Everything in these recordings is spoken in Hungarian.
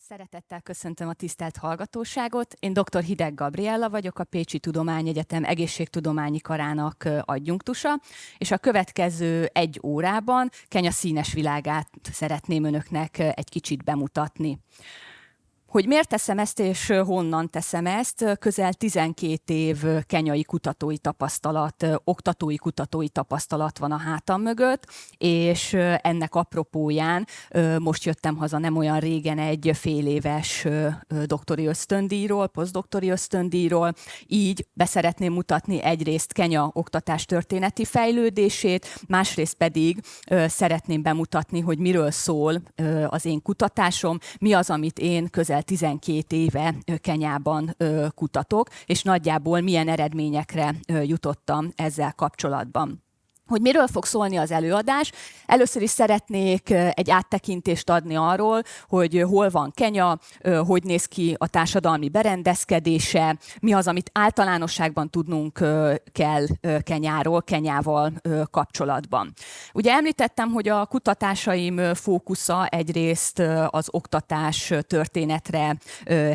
Szeretettel köszöntöm a tisztelt hallgatóságot. Én dr. Hideg Gabriella vagyok, a Pécsi Tudományegyetem egészségtudományi karának adjunktusa, és a következő 1 órában Kenya színes világát szeretném önöknek egy kicsit bemutatni. Hogy miért teszem ezt és honnan teszem ezt? Közel 12 év kenyai kutatói tapasztalat, oktatói kutatói tapasztalat van a hátam mögött, és ennek apropóján most jöttem haza nem olyan régen egy fél éves doktori ösztöndíjról, posztdoktori ösztöndíjról, így beszeretném mutatni egyrészt Kenya oktatástörténeti fejlődését, másrészt pedig szeretném bemutatni, hogy miről szól az én kutatásom, mi az, amit én közel 12 éve Kenyában kutatok, és nagyjából milyen eredményekre jutottam ezzel kapcsolatban. Hogy miről fog szólni az előadás? Először is szeretnék egy áttekintést adni arról, hogy hol van Kenya, hogy néz ki a társadalmi berendezkedése, mi az, amit általánosságban tudnunk kell Kenyáról, Kenyával kapcsolatban. Ugye említettem, hogy a kutatásaim fókusza egyrészt az oktatás történetre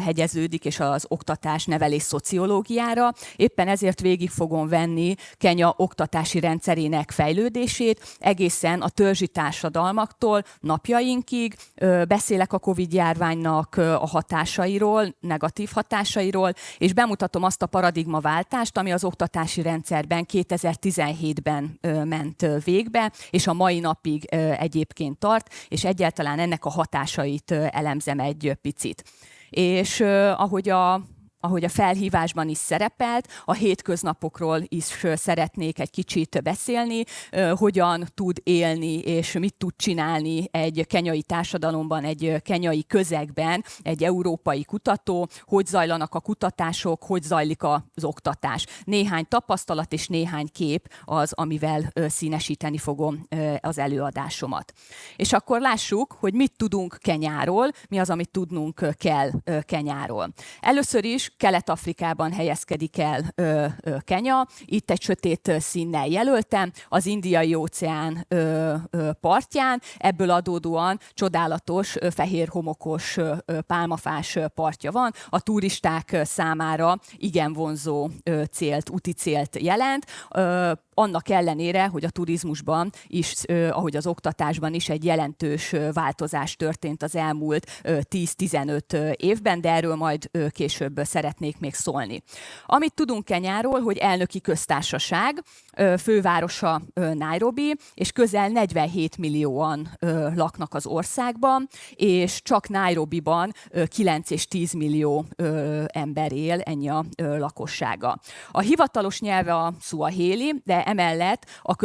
hegyeződik, és az oktatás nevelés szociológiára. Éppen ezért végig fogom venni Kenya oktatási rendszerének fejlődését, egészen a törzsi társadalmaktól napjainkig. Beszélek a Covid-járványnak a hatásairól, negatív hatásairól, és bemutatom azt a paradigmaváltást, ami az oktatási rendszerben 2017-ben ment végbe, és a mai napig egyébként tart, és egyáltalán ennek a hatásait elemzem egy picit. És ahogy a felhívásban is szerepelt, a hétköznapokról is szeretnék egy kicsit beszélni, hogyan tud élni és mit tud csinálni egy kenyai társadalomban, egy kenyai közegben egy európai kutató, hogy zajlanak a kutatások, hogy zajlik az oktatás. Néhány tapasztalat és néhány kép az, amivel színesíteni fogom az előadásomat. És akkor lássuk, hogy mit tudunk Kenyáról, mi az, amit tudnunk kell Kenyáról. Először is Kelet-Afrikában helyezkedik el Kenya. Itt egy sötét színnel jelöltem, az Indiai-óceán partján, ebből adódóan csodálatos, fehér homokos, pálmafás partja van. A turisták számára igen vonzó úti célt jelent. Annak ellenére, hogy a turizmusban is, ahogy az oktatásban is egy jelentős változás történt az elmúlt 10-15 évben, de erről majd később szeretnék még szólni. Amit tudunk Kenyáról, hogy elnöki köztársaság, fővárosa Nairobi, és közel 47 millióan laknak az országban, és csak Nairobiban 9 és 10 millió ember él, ennyi a lakossága. A hivatalos nyelve a szuahéli, de emellett a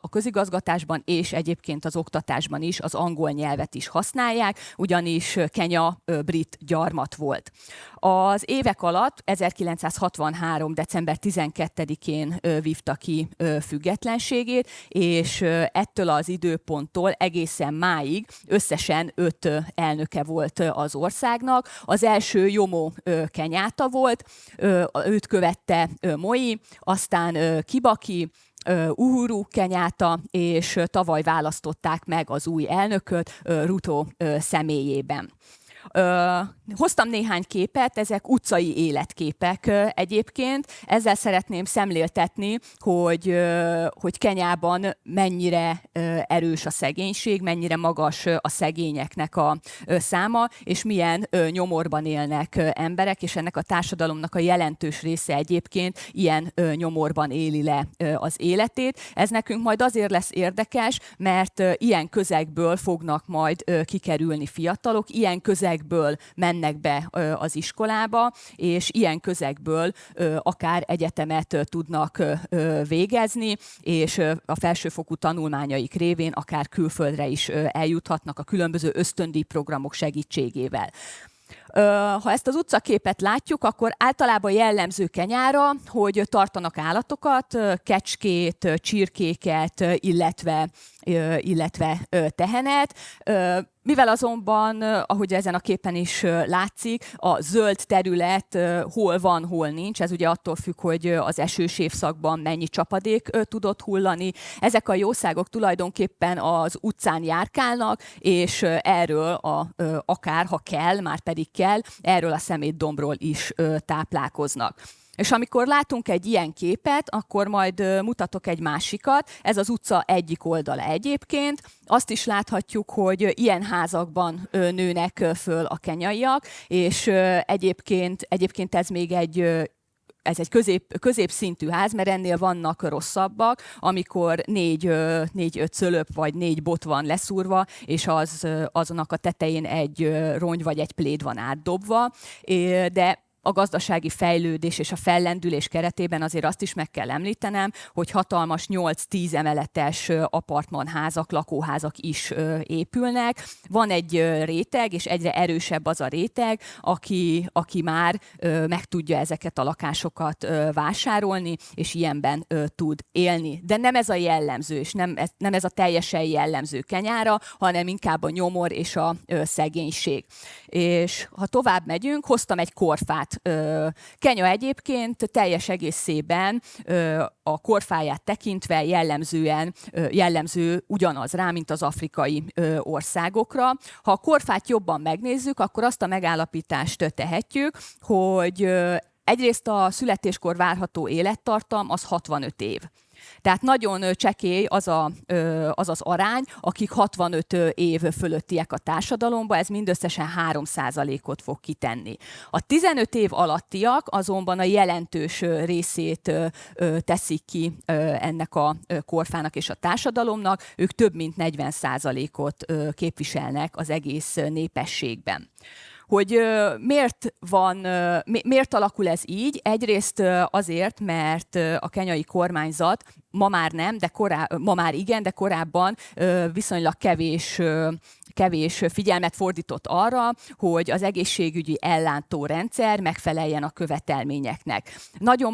közigazgatásban és egyébként az oktatásban is az angol nyelvet is használják, ugyanis Kenya brit gyarmat volt. Az évek alatt 1963. december 12-én vívta ki függetlenségét, és ettől az időponttól egészen máig összesen 5 elnöke volt az országnak. Az első Jomo Kenyatta volt, őt követte Moi, aztán Kibaki, Uhuru Kenyatta, és tavaly választották meg az új elnököt Ruto személyében. Hoztam néhány képet, ezek utcai életképek egyébként. Ezzel szeretném szemléltetni, hogy Kenyában mennyire erős a szegénység, mennyire magas a szegényeknek a száma, és milyen nyomorban élnek emberek, és ennek a társadalomnak a jelentős része egyébként ilyen nyomorban éli le az életét. Ez nekünk majd azért lesz érdekes, mert ilyen közegből fognak majd kikerülni fiatalok, ilyen közegből mennek be az iskolába, és ilyen közegből akár egyetemet tudnak végezni, és a felsőfokú tanulmányaik révén akár külföldre is eljuthatnak a különböző ösztöndíjprogramok segítségével. Ha ezt az utcaképet látjuk, akkor általában jellemző Kenyára, hogy tartanak állatokat, kecskét, csirkéket, illetve tehenet. Mivel azonban, ahogy ezen a képen is látszik, a zöld terület hol van, hol nincs, ez ugye attól függ, hogy az esős évszakban mennyi csapadék tudott hullani. Ezek a jószágok tulajdonképpen az utcán járkálnak, és erről akár, ha kell, már pedig kell, erről a szemétdombról is táplálkoznak. És amikor látunk egy ilyen képet, akkor majd mutatok egy másikat. Ez az utca egyik oldala egyébként. Azt is láthatjuk, hogy ilyen házakban nőnek föl a kenyaiak, és egyébként ez még egy középszintű ház, mert ennél vannak rosszabbak, amikor 4-5 szölöp vagy 4 bot van leszúrva, és azonnak a tetején egy rongy vagy egy pléd van átdobva, de a gazdasági fejlődés és a fellendülés keretében azért azt is meg kell említenem, hogy hatalmas 8-10 emeletes apartmanházak, lakóházak is épülnek. Van egy réteg, és egyre erősebb az a réteg, aki már meg tudja ezeket a lakásokat vásárolni, és ilyenben tud élni. De nem ez a jellemző, és nem ez a teljesen jellemző Kenyára, hanem inkább a nyomor és a szegénység. És ha tovább megyünk, hoztam egy korfát. Kenya egyébként teljes egészében a korfáját tekintve jellemző ugyanaz rá, mint az afrikai országokra. Ha a korfát jobban megnézzük, akkor azt a megállapítást tehetjük, hogy egyrészt a születéskor várható élettartam az 65 év. Tehát nagyon csekély az az arány, akik 65 év fölöttiek a társadalomba, ez mindösszesen 3%-ot fog kitenni. A 15 év alattiak azonban a jelentős részét teszik ki ennek a korfának és a társadalomnak, ők több mint 40%-ot képviselnek az egész népességben. Hogy miért alakul ez így? Egyrészt azért, mert a kenyai kormányzat ma már nem, ma már igen, de korábban viszonylag kevés figyelmet fordított arra, hogy az egészségügyi ellátórendszer megfeleljen a követelményeknek. Nagyon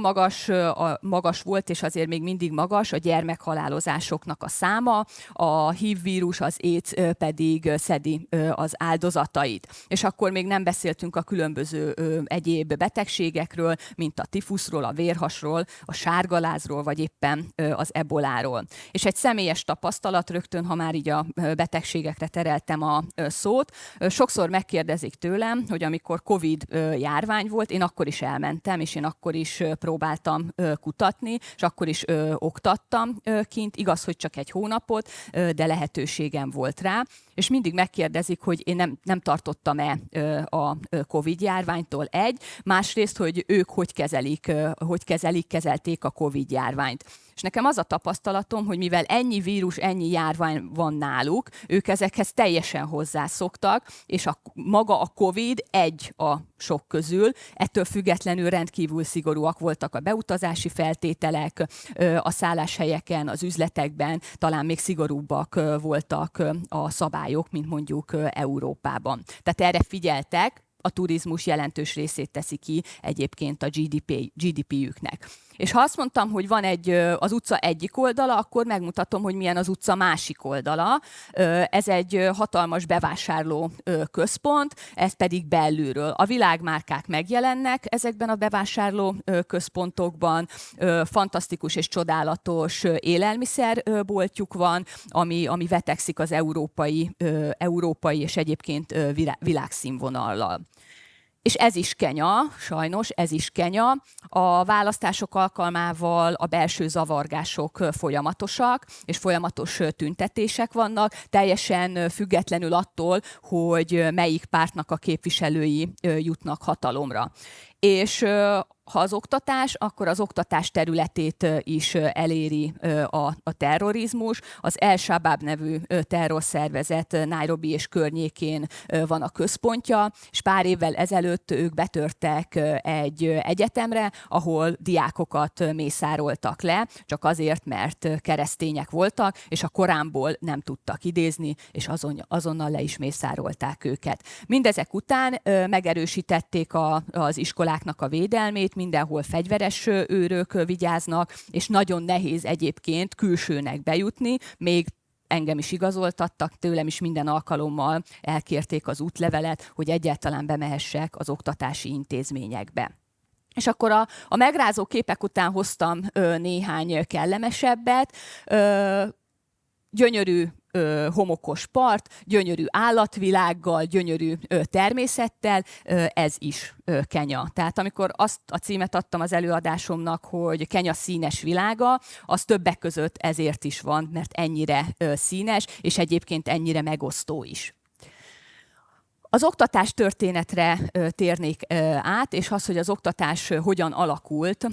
magas volt, és azért még mindig magas a gyermekhalálozásoknak a száma, a HIV vírus, az AIDS pedig szedi az áldozatait. És akkor még nem beszéltünk a különböző egyéb betegségekről, mint a tifuszról, a vérhasról, a sárgalázról, vagy éppen az eboláról. És egy személyes tapasztalat rögtön, ha már így a betegségekre tereltem a szót. Sokszor megkérdezik tőlem, hogy amikor Covid járvány volt, én akkor is elmentem, és én akkor is próbáltam kutatni, és akkor is oktattam kint. Igaz, hogy csak egy hónapot, de lehetőségem volt rá. És mindig megkérdezik, hogy én nem tartottam-e a Covid járványtól másrészt, hogy ők kezelték a Covid járványt. És nekem az a tapasztalatom, hogy mivel ennyi vírus, ennyi járvány van náluk, ők ezekhez teljesen hozzászoktak, és maga a Covid egy a sok közül. Ettől függetlenül rendkívül szigorúak voltak a beutazási feltételek, a szálláshelyeken, az üzletekben, talán még szigorúbbak voltak a szabályok, mint mondjuk Európában. Tehát erre figyeltek, a turizmus jelentős részét teszi ki egyébként a GDP-jüknek. És ha azt mondtam, hogy van az utca egyik oldala, akkor megmutatom, hogy milyen az utca másik oldala. Ez egy hatalmas bevásárló központ, ez pedig belülről. A világmárkák megjelennek ezekben a bevásárló központokban, fantasztikus és csodálatos élelmiszerboltjuk van, ami vetekszik az európai és egyébként világszínvonallal. És ez is Kenya, sajnos ez is Kenya. A választások alkalmával a belső zavargások folyamatosak, és folyamatos tüntetések vannak, teljesen függetlenül attól, hogy melyik pártnak a képviselői jutnak hatalomra. És ha az oktatás, akkor az oktatás területét is eléri a terrorizmus. Az El-Shabaab nevű terrorszervezet Nairobi és környékén van a központja, és pár évvel ezelőtt ők betörtek egy egyetemre, ahol diákokat mészároltak le, csak azért, mert keresztények voltak, és a Koránból nem tudtak idézni, és azonnal le is mészárolták őket. Mindezek után megerősítették az iskoláknak a védelmét, mindenhol fegyveres őrök vigyáznak, és nagyon nehéz egyébként külsőnek bejutni, még engem is igazoltattak, tőlem is minden alkalommal elkérték az útlevelet, hogy egyáltalán bemehessek az oktatási intézményekbe. És akkor a megrázó képek után hoztam néhány kellemesebbet. Gyönyörű homokos part, gyönyörű állatvilággal, gyönyörű természettel, ez is Kenya. Tehát amikor azt a címet adtam az előadásomnak, hogy Kenya színes világa, az többek között ezért is van, mert ennyire színes, és egyébként ennyire megosztó is. Az oktatás történetre térnék át, és az, hogy az oktatás hogyan alakult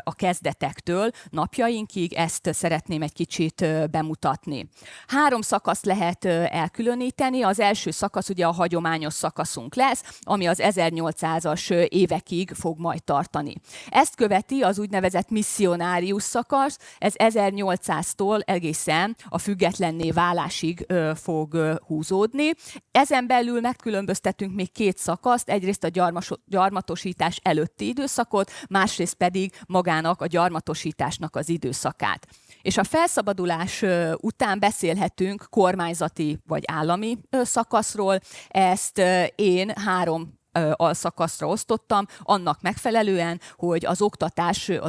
a kezdetektől napjainkig, ezt szeretném egy kicsit bemutatni. 3 szakaszt lehet elkülöníteni. Az első szakasz ugye a hagyományos szakaszunk lesz, ami az 1800-as évekig fog majd tartani. Ezt követi az úgynevezett misszionárius szakasz, ez 1800-tól egészen a függetlenné válásig fog húzódni. Ezen belül megkülönböztetünk még 2 szakaszt, egyrészt a gyarmatosítás előtti időszakot, másrészt pedig magának a gyarmatosításnak az időszakát. És a felszabadulás után beszélhetünk kormányzati vagy állami szakaszról, ezt én 3 alszakaszra osztottam, annak megfelelően, hogy az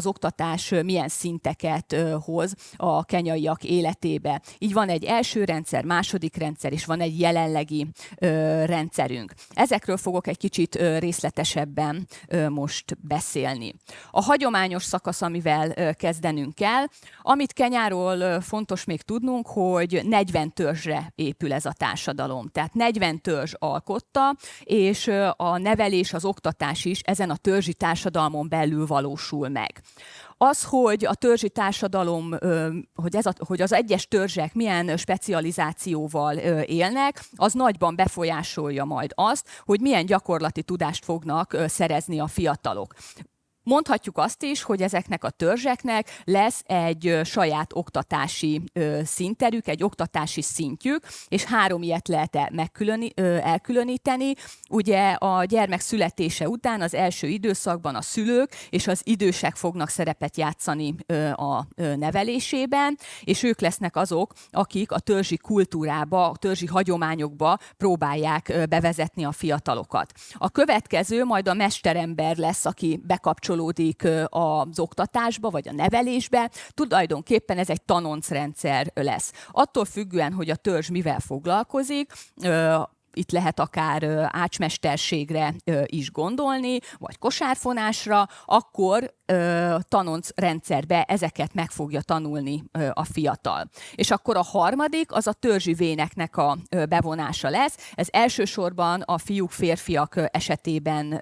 oktatás milyen szinteket hoz a kenyaiak életébe. Így van egy első rendszer, második rendszer, és van egy jelenlegi rendszerünk. Ezekről fogok egy kicsit részletesebben most beszélni. A hagyományos szakasz, amivel kezdenünk kell, amit Kenyáról fontos még tudnunk, hogy 40 törzsre épül ez a társadalom. Tehát 40 törzs alkotta, és a nevelés, az oktatás is ezen a törzsi társadalmon belül valósul meg. Az, hogy a törzsi társadalom, hogy az egyes törzsek milyen specializációval élnek, az nagyban befolyásolja majd azt, hogy milyen gyakorlati tudást fognak szerezni a fiatalok. Mondhatjuk azt is, hogy ezeknek a törzseknek lesz egy saját oktatási színterük, egy oktatási szintjük, és 3 ilyet lehet elkülöníteni. Ugye a gyermek születése után az első időszakban a szülők és az idősek fognak szerepet játszani a nevelésében, és ők lesznek azok, akik a törzsi kultúrába, a törzsi hagyományokba próbálják bevezetni a fiatalokat. A következő majd a mesterember lesz, aki bekapcsolódik az oktatásba, vagy a nevelésbe. Tulajdonképpen ez egy tanoncrendszer lesz. Attól függően, hogy a törzs mivel foglalkozik, itt lehet akár ácsmesterségre is gondolni, vagy kosárfonásra, akkor tanoncrendszerbe ezeket meg fogja tanulni a fiatal. És akkor a harmadik, az a törzsi véneknek a bevonása lesz. Ez elsősorban a fiúk, férfiak esetében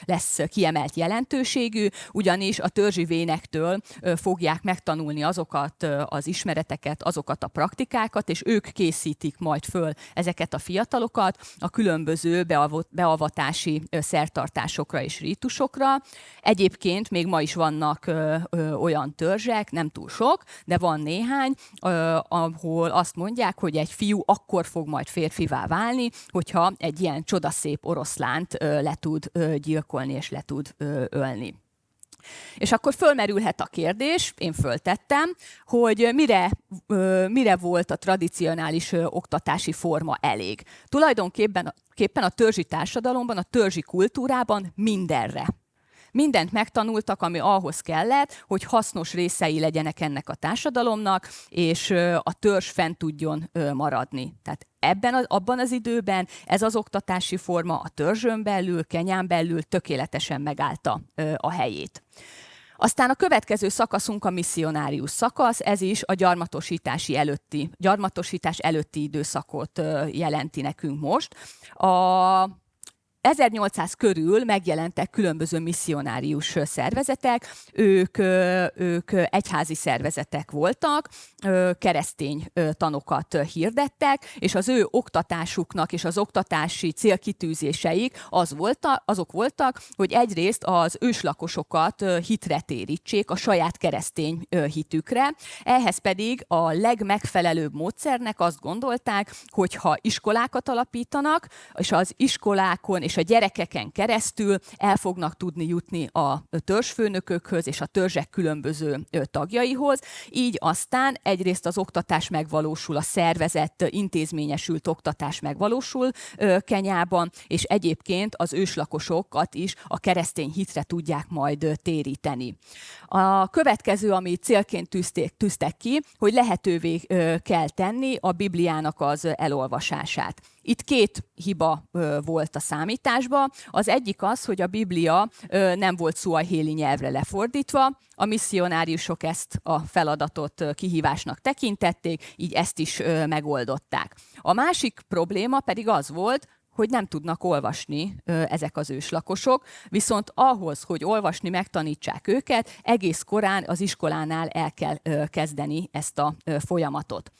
lesz kiemelt jelentőségű, ugyanis a törzsi vénektől fogják megtanulni azokat az ismereteket, azokat a praktikákat, és ők készítik majd föl ezeket a fiatalokat a különböző beavatási szertartásokra és rítusokra. Egyébként még ma is vannak olyan törzsek, nem túl sok, de van néhány, ahol azt mondják, hogy egy fiú akkor fog majd férfivá válni, hogyha egy ilyen csodaszép oroszlánt le tud gyilkolni és le tud ölni. És akkor fölmerülhet a kérdés, én föltettem, hogy mire volt a tradicionális oktatási forma elég. Tulajdonképpen a törzsi társadalomban, a törzsi kultúrában mindenre. Mindent megtanultak, ami ahhoz kellett, hogy hasznos részei legyenek ennek a társadalomnak, és a törzs fent tudjon maradni. Tehát abban az időben ez az oktatási forma a törzsön belül, Kenyán belül tökéletesen megállta a helyét. Aztán a következő szakaszunk a misszionárius szakasz, ez is a gyarmatosítás előtti időszakot jelenti nekünk most. 1800 körül megjelentek különböző misszionárius szervezetek, ők egyházi szervezetek voltak, keresztény tanokat hirdettek, és az ő oktatásuknak és az oktatási célkitűzéseik azok voltak, hogy egyrészt az őslakosokat hitre térítsék a saját keresztény hitükre, ehhez pedig a legmegfelelőbb módszernek azt gondolták, hogy ha iskolákat alapítanak, és az iskolákon és a gyerekeken keresztül el fognak tudni jutni a törzsfőnökökhöz és a törzsek különböző tagjaihoz. Így aztán egyrészt az oktatás megvalósul, a szervezett, intézményesült oktatás megvalósul Kenyában, és egyébként az őslakosokat is a keresztény hitre tudják majd téríteni. A következő, ami célként tűztek ki, hogy lehetővé kell tenni a Bibliának az elolvasását. Itt két hiba volt a számításban. Az egyik az, hogy a Biblia nem volt szuahéli nyelvre lefordítva. A misszionáriusok ezt a feladatot kihívásnak tekintették, így ezt is megoldották. A másik probléma pedig az volt, hogy nem tudnak olvasni ezek az őslakosok, viszont ahhoz, hogy olvasni megtanítsák őket, egész korán az iskolánál el kell kezdeni ezt a folyamatot.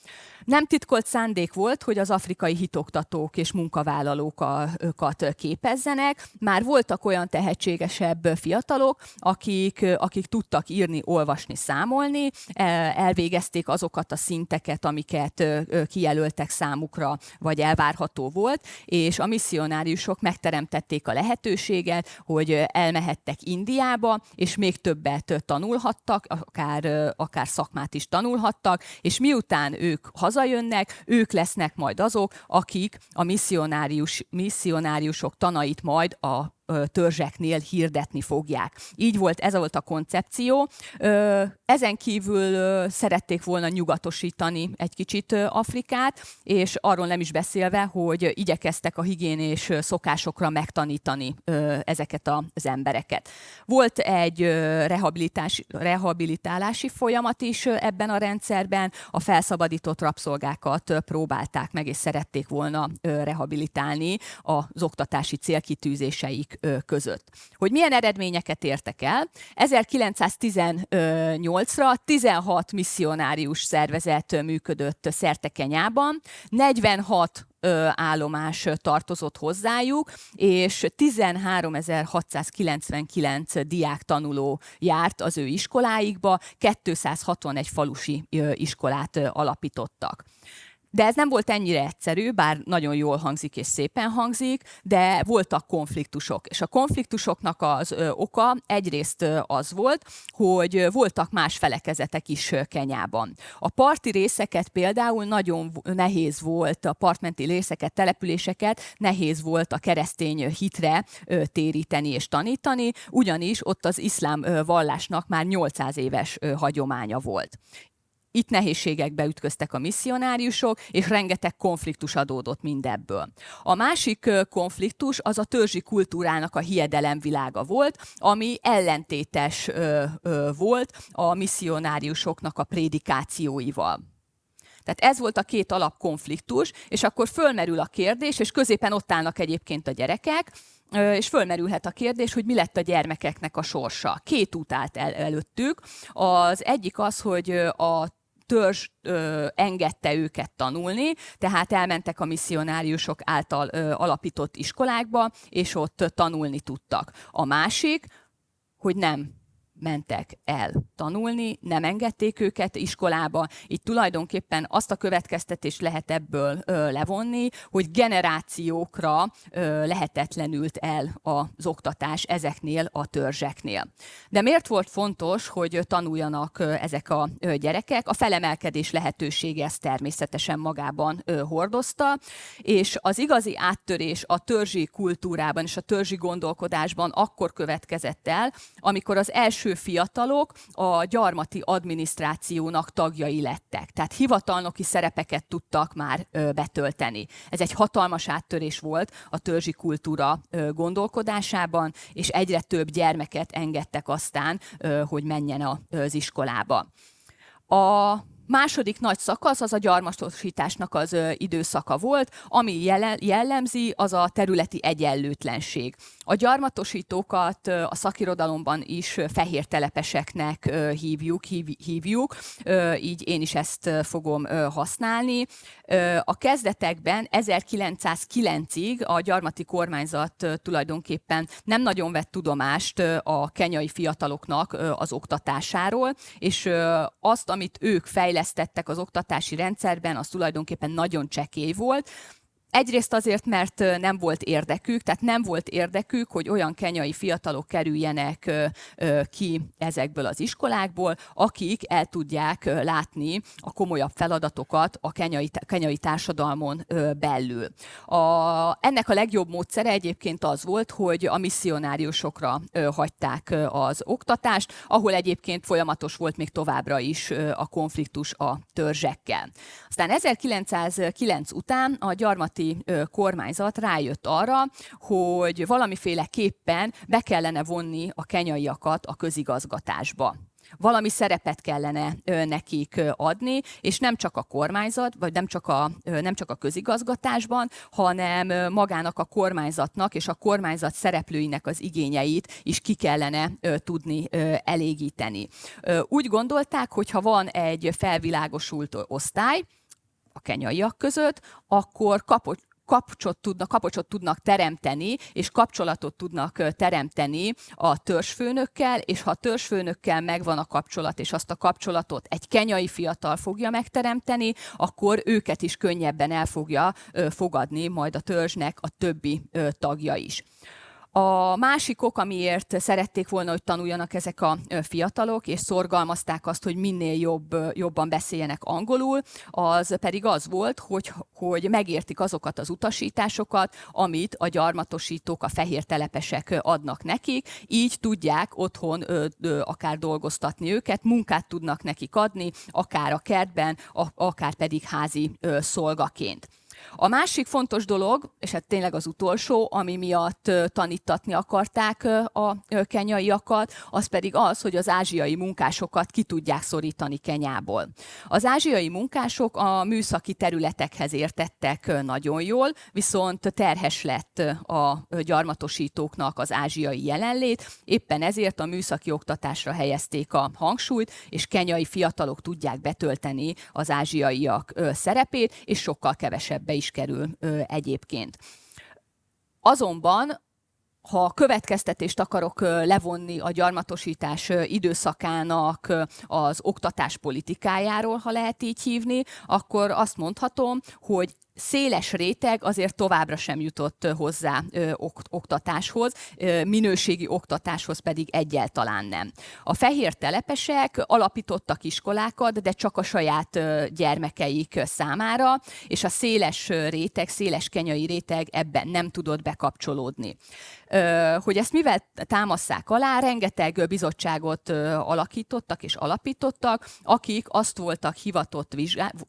Nem titkolt szándék volt, hogy az afrikai hitoktatók és munkavállalókat képezzenek. Már voltak olyan tehetségesebb fiatalok, akik tudtak írni, olvasni, számolni, elvégezték azokat a szinteket, amiket kijelöltek számukra, vagy elvárható volt, és a misszionáriusok megteremtették a lehetőséget, hogy elmehettek Indiába, és még többet tanulhattak, akár szakmát is tanulhattak, és miután ők hazajönnek, ők lesznek majd azok, akik a misszionáriusok tanait majd a törzseknél hirdetni fogják. Így volt, ez volt a koncepció. Ezen kívül szerették volna nyugatosítani egy kicsit Afrikát, és arról nem is beszélve, hogy igyekeztek a higiénés szokásokra megtanítani ezeket az embereket. Volt egy rehabilitálási folyamat is ebben a rendszerben, a felszabadított rabszolgákat próbálták meg, és szerették volna rehabilitálni az oktatási célkitűzéseik között. Hogy milyen eredményeket értek el? 1918-ra 16 misszionárius szervezet működött szerte Kenyában, 46 állomás tartozott hozzájuk, és 13.699 diák tanuló járt az ő iskoláikba, 261 falusi iskolát alapítottak. De ez nem volt ennyire egyszerű, bár nagyon jól hangzik és szépen hangzik, de voltak konfliktusok. És a konfliktusoknak az oka egyrészt az volt, hogy voltak más felekezetek is Kenyában. A parti részeket például nagyon nehéz volt, a partmenti részeket, településeket nehéz volt a keresztény hitre téríteni és tanítani, ugyanis ott az iszlám vallásnak már 800 éves hagyománya volt. Itt nehézségekbe ütköztek a misszionáriusok, és rengeteg konfliktus adódott mindebből. A másik konfliktus az a törzsi kultúrának a hiedelemvilága volt, ami ellentétes volt a misszionáriusoknak a prédikációival. Tehát ez volt a két alapkonfliktus, és akkor fölmerül a kérdés, és középen ott állnak egyébként a gyerekek, és fölmerülhet a kérdés, hogy mi lett a gyermekeknek a sorsa. Két út állt előttük. Az egyik az, hogy a törzs engedte őket tanulni, tehát elmentek a misszionáriusok által alapított iskolákba, és ott tanulni tudtak. A másik, hogy nem mentek el tanulni, nem engedték őket iskolába. Így tulajdonképpen azt a következtetést lehet ebből levonni, hogy generációkra lehetetlenült el az oktatás ezeknél a törzseknél. De miért volt fontos, hogy tanuljanak ezek a gyerekek? A felemelkedés lehetősége ezt természetesen magában hordozta, és az igazi áttörés a törzsi kultúrában és a törzsi gondolkodásban akkor következett el, amikor az első fiatalok a gyarmati adminisztrációnak tagjai lettek. Tehát hivatalnoki szerepeket tudtak már betölteni. Ez egy hatalmas áttörés volt a törzsi kultúra gondolkodásában, és egyre több gyermeket engedtek aztán, hogy menjen az iskolába. A második nagy szakasz az a gyarmatosításnak az időszaka volt, ami jellemzi, az a területi egyenlőtlenség. A gyarmatosítókat a szakirodalomban is fehér telepeseknek hívjuk, így én is ezt fogom használni. A kezdetekben 1909-ig a gyarmati kormányzat tulajdonképpen nem nagyon vett tudomást a kenyai fiataloknak az oktatásáról, és azt, amit ők fejlesztettek az oktatási rendszerben, az tulajdonképpen nagyon csekély volt. Egyrészt azért, mert nem volt érdekük, tehát nem volt érdekük, hogy olyan kenyai fiatalok kerüljenek ki ezekből az iskolákból, akik el tudják látni a komolyabb feladatokat a kenyai társadalmon belül. Ennek a legjobb módszere egyébként az volt, hogy a misszionáriusokra hagyták az oktatást, ahol egyébként folyamatos volt még továbbra is a konfliktus a törzsekkel. Aztán 1909 után a gyarmati kormányzat rájött arra, hogy valamiféleképpen be kellene vonni a kenyaiakat a közigazgatásba. Valami szerepet kellene nekik adni, és nem csak a kormányzat, vagy nem csak a közigazgatásban, hanem magának a kormányzatnak és a kormányzat szereplőinek az igényeit is ki kellene tudni elégíteni. Úgy gondolták, hogy ha van egy felvilágosult osztály a kenyaiak között, akkor kapocsot tudnak teremteni, és kapcsolatot tudnak teremteni a törzsfőnökkel, és ha a törzsfőnökkel megvan a kapcsolat, és azt a kapcsolatot egy kenyai fiatal fogja megteremteni, akkor őket is könnyebben el fogja fogadni majd a törzsnek a többi tagja is. A másik ok, amiért szerették volna, hogy tanuljanak ezek a fiatalok, és szorgalmazták azt, hogy minél jobban beszéljenek angolul, az pedig az volt, hogy megértik azokat az utasításokat, amit a gyarmatosítók, a fehér telepesek adnak nekik, így tudják otthon akár dolgoztatni őket, munkát tudnak nekik adni, akár a kertben, akár pedig házi szolgaként. A másik fontos dolog, és hát tényleg az utolsó, ami miatt tanítatni akarták a kenyaiakat, az pedig az, hogy az ázsiai munkásokat ki tudják szorítani Kenyából. Az ázsiai munkások a műszaki területekhez értettek nagyon jól, viszont terhes lett a gyarmatosítóknak az ázsiai jelenlét, éppen ezért a műszaki oktatásra helyezték a hangsúlyt, és kenyai fiatalok tudják betölteni az ázsiaiak szerepét, és sokkal kevesebb is kerül egyébként. Azonban, ha következtetést akarok levonni a gyarmatosítás időszakának az oktatás politikájáról, ha lehet így hívni, akkor azt mondhatom, hogy széles réteg azért továbbra sem jutott hozzá oktatáshoz, minőségi oktatáshoz pedig egyáltalán nem. A fehér telepesek alapítottak iskolákat, de csak a saját gyermekeik számára, és a széles réteg, széles kenyai réteg ebben nem tudott bekapcsolódni. Hogy ezt mivel támasszák alá, rengeteg bizottságot alakítottak és alapítottak, akik azt voltak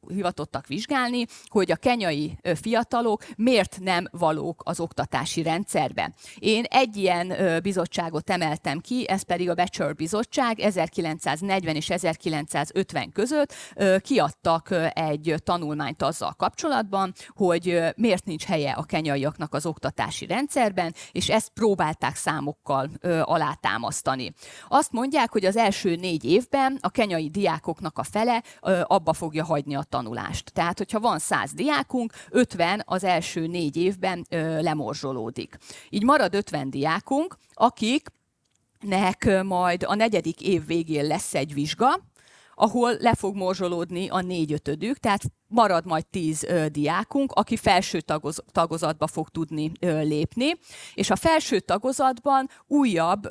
hivatottak vizsgálni, hogy a kenyai fiatalok miért nem valók az oktatási rendszerbe. Én egy ilyen bizottságot emeltem ki, ez pedig a Batchelor Bizottság 1940 és 1950 között kiadtak egy tanulmányt azzal kapcsolatban, hogy miért nincs helye a kenyaiaknak az oktatási rendszerben, és ezt próbálták számokkal alátámasztani. Azt mondják, hogy az első 4 évben a kenyai diákoknak a fele abba fogja hagyni a tanulást. Tehát, hogyha van 100 diákunk, 50 az első 4 évben lemorzsolódik. Így marad 50 diákunk, akiknek majd a 4. év végén lesz egy vizsga, ahol le fog morzsolódni a 4/5-ük, tehát marad majd 10 diákunk, aki felső tagozatba fog tudni lépni, és a felső tagozatban újabb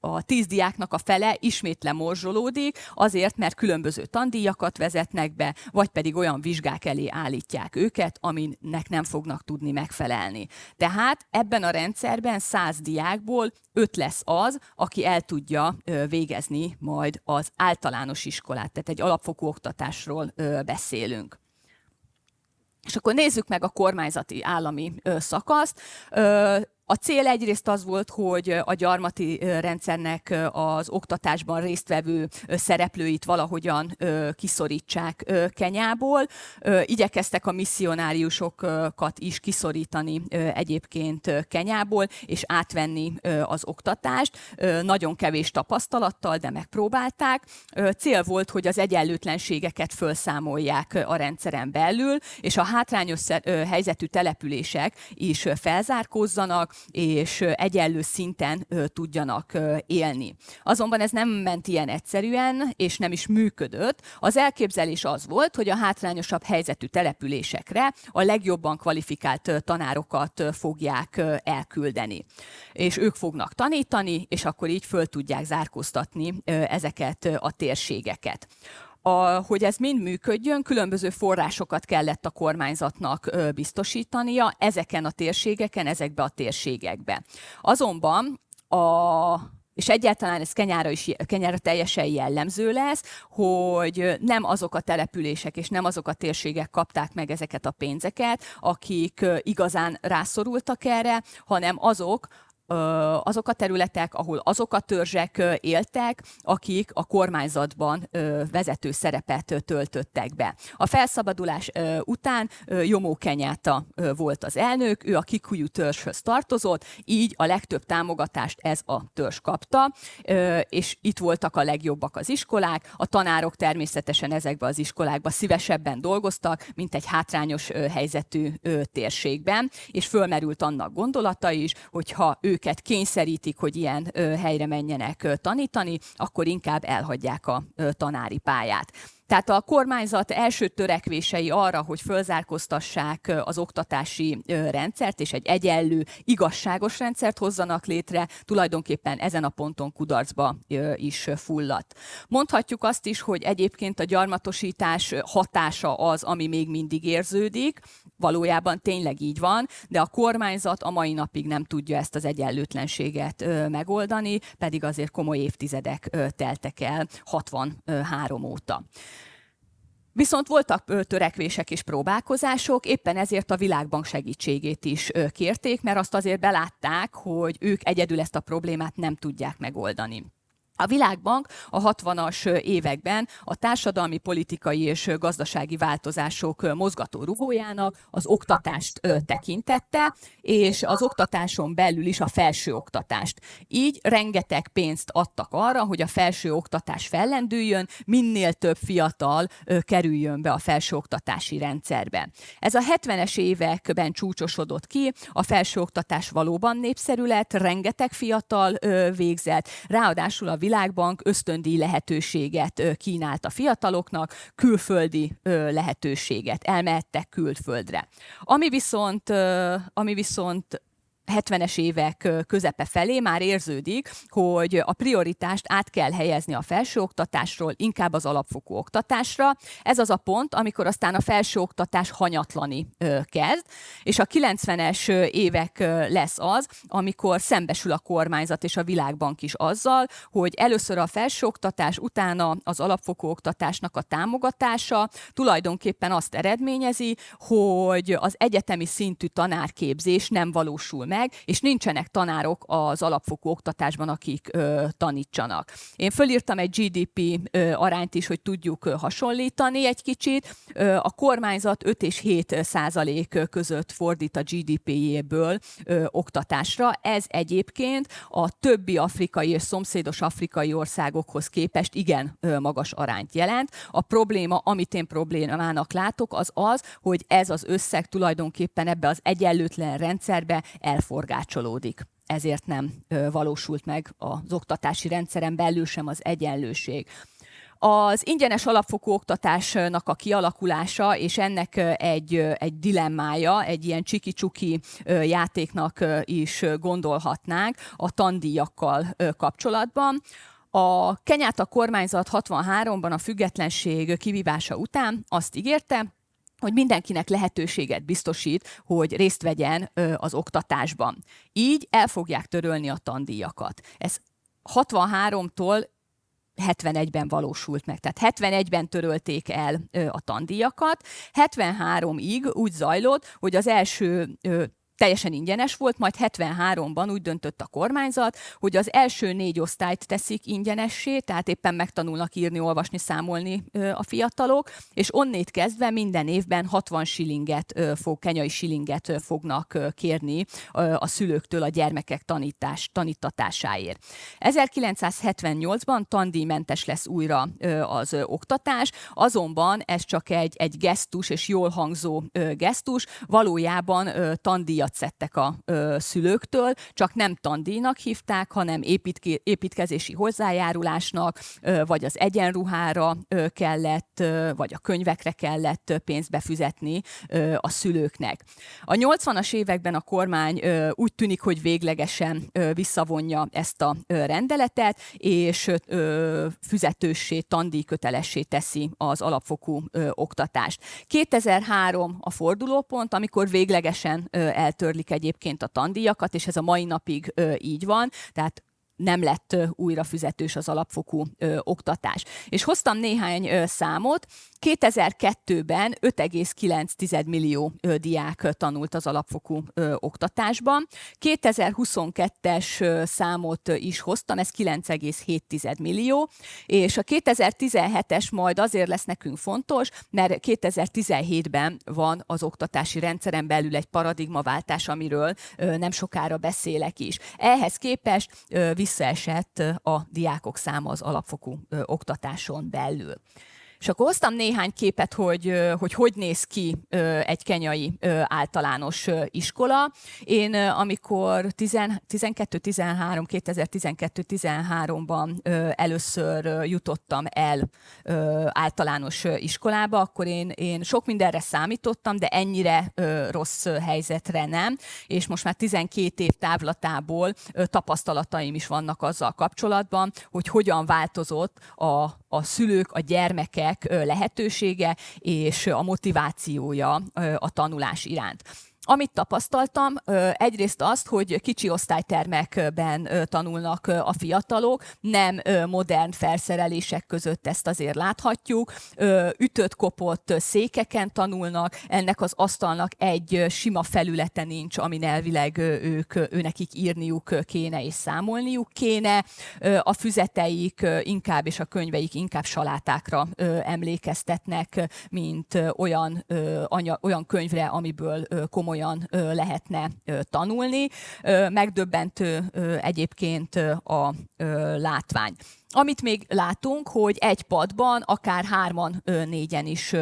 a 10 diáknak a fele ismét lemorzsolódik, azért, mert különböző tandíjakat vezetnek be, vagy pedig olyan vizsgák elé állítják őket, aminek nem fognak tudni megfelelni. Tehát ebben a rendszerben 100 diákból 5 lesz az, aki el tudja végezni majd az általános iskolát, tehát egy alapfokú oktatásról beszélünk. És akkor nézzük meg a kormányzati állami szakaszt. A cél egyrészt az volt, hogy a gyarmati rendszernek az oktatásban résztvevő szereplőit valahogyan kiszorítsák Kenyából. Igyekeztek a misszionáriusokat is kiszorítani egyébként Kenyából, és átvenni az oktatást. Nagyon kevés tapasztalattal, de megpróbálták. Cél volt, hogy az egyenlőtlenségeket felszámolják a rendszeren belül, és a hátrányos helyzetű települések is felzárkózzanak, és egyenlő szinten tudjanak élni. Azonban ez nem ment ilyen egyszerűen, és nem is működött. Az elképzelés az volt, hogy a hátrányosabb helyzetű településekre a legjobban kvalifikált tanárokat fogják elküldeni. És ők fognak tanítani, és akkor így föl tudják zárkóztatni ezeket a térségeket. Hogy ez mind működjön, különböző forrásokat kellett a kormányzatnak biztosítania ezeken a térségeken, ezekbe a térségekbe. Azonban és egyáltalán ez Kenyára teljesen jellemző lesz, hogy nem azok a települések és nem azok a térségek kapták meg ezeket a pénzeket, akik igazán rászorultak erre, hanem azok a területek, ahol azok a törzsek éltek, akik a kormányzatban vezető szerepet töltöttek be. A felszabadulás után Jomo Kenyatta volt az elnök, ő a Kikuyu törzshöz tartozott, így a legtöbb támogatást ez a törzs kapta, és itt voltak a legjobbak az iskolák, a tanárok természetesen ezekben az iskolákban szívesebben dolgoztak, mint egy hátrányos helyzetű térségben, és fölmerült annak gondolata is, hogyha őket kényszerítik, hogy ilyen helyre menjenek tanítani, akkor inkább elhagyják a tanári pályát. Tehát a kormányzat első törekvései arra, hogy fölzárkóztassák az oktatási rendszert, és egy egyenlő, igazságos rendszert hozzanak létre, tulajdonképpen ezen a ponton kudarcba is fulladt. Mondhatjuk azt is, hogy egyébként a gyarmatosítás hatása az, ami még mindig érződik, valójában tényleg így van, de a kormányzat a mai napig nem tudja ezt az egyenlőtlenséget megoldani, pedig azért komoly évtizedek teltek el 63 óta. Viszont voltak törekvések és próbálkozások, éppen ezért a Világbank segítségét is kérték, mert azt azért belátták, hogy ők egyedül ezt a problémát nem tudják megoldani. A Világbank a 60-as években a társadalmi, politikai és gazdasági változások mozgató rugójának az oktatást tekintette, és az oktatáson belül is a felsőoktatást. Így rengeteg pénzt adtak arra, hogy a felsőoktatás fellendüljön, minél több fiatal kerüljön be a felsőoktatási rendszerbe. Ez a 70-es években csúcsosodott ki, a felsőoktatás valóban népszerű lett, rengeteg fiatal végzett, ráadásul a Világbank ösztöndíj lehetőséget kínált a fiataloknak, külföldi lehetőséget, elmehettek külföldre. Ami viszont 70-es évek közepe felé már érződik, hogy a prioritást át kell helyezni a felsőoktatásról inkább az alapfokú oktatásra. Ez az a pont, amikor aztán a felsőoktatás hanyatlani kezd, és a 90-es évek lesz az, amikor szembesül a kormányzat és a Világbank is azzal, hogy először a felsőoktatás, utána az alapfokú oktatásnak a támogatása tulajdonképpen azt eredményezi, hogy az egyetemi szintű tanárképzés nem valósul meg, és nincsenek tanárok az alapfokú oktatásban, akik tanítsanak. Én fölírtam egy GDP arányt is, hogy tudjuk hasonlítani egy kicsit. A kormányzat 5 és 7% között fordít a GDP-jéből oktatásra. Ez egyébként a többi afrikai és szomszédos afrikai országokhoz képest igen magas arányt jelent. A probléma, amit én problémának látok, az, hogy ez az összeg tulajdonképpen ebbe az egyenlőtlen rendszerbe elforgácsolódik. Ezért nem valósult meg az oktatási rendszeren belül sem az egyenlőség. Az ingyenes alapfokú oktatásnak a kialakulása, és ennek egy dilemmája, egy ilyen csiki-csuki játéknak is gondolhatnánk a tandíjakkal kapcsolatban. A Kenyatta kormányzat 63-ban a függetlenség kivívása után azt ígérte, hogy mindenkinek lehetőséget biztosít, hogy részt vegyen az oktatásban. Így el fogják törölni a tandíjakat. Ez 63-tól 71-ben valósult meg. Tehát 71-ben törölték el a tandíjakat, 73-ig úgy zajlott, hogy az első teljesen ingyenes volt, majd 73-ban úgy döntött a kormányzat, hogy az első 4 osztályt teszik ingyenessé, tehát éppen megtanulnak írni, olvasni, számolni a fiatalok, és onnét kezdve minden évben 60 kenyai shillinget fognak kérni a szülőktől a gyermekek tanítatásáért. 1978-ban tandíjmentes lesz újra az oktatás, azonban ez csak egy gesztus, és jól hangzó gesztus, valójában tandíjat díjat szedtek a szülőktől, csak nem tandíjnak hívták, hanem építkezési hozzájárulásnak, vagy az egyenruhára kellett, vagy a könyvekre kellett pénzt befizetni a szülőknek. A 80-as években a kormány úgy tűnik, hogy véglegesen visszavonja ezt a rendeletet, és fizetőssé, tandíjkötelessé teszi az alapfokú oktatást. 2003 a fordulópont, amikor véglegesen eltörlik egyébként a tandíjakat, és ez a mai napig így van, tehát nem lett újra fizetős az alapfokú oktatás. És hoztam néhány számot. 2002-ben 5,9 millió diák tanult az alapfokú oktatásban. 2022-es számot is hoztam, ez 9,7 millió, és a 2017-es majd azért lesz nekünk fontos, mert 2017-ben van az oktatási rendszeren belül egy paradigmaváltás, amiről nem sokára beszélek is. Ehhez képest visszaesett a diákok száma az alapfokú oktatáson belül. És akkor hoztam néhány képet, hogy néz ki egy kenyai általános iskola. Én amikor 2012-13-ban először jutottam el általános iskolába, akkor én sok mindenre számítottam, de ennyire rossz helyzetre nem, és most már 12 év távlatából tapasztalataim is vannak azzal kapcsolatban, hogy hogyan változott a szülők, a gyermekek lehetősége és a motivációja a tanulás iránt. Amit tapasztaltam, egyrészt azt, hogy kicsi osztálytermekben tanulnak a fiatalok, nem modern felszerelések között, ezt azért láthatjuk, ütött-kopott székeken tanulnak, ennek az asztalnak egy sima felülete nincs, amin elvileg őnekik írniuk kéne és számolniuk kéne, a füzeteik inkább és a könyveik inkább salátákra emlékeztetnek, mint olyan könyvre, amiből komolyan lehetne tanulni. Megdöbbentő egyébként a látvány. Amit még látunk, hogy egy padban akár 3-4 is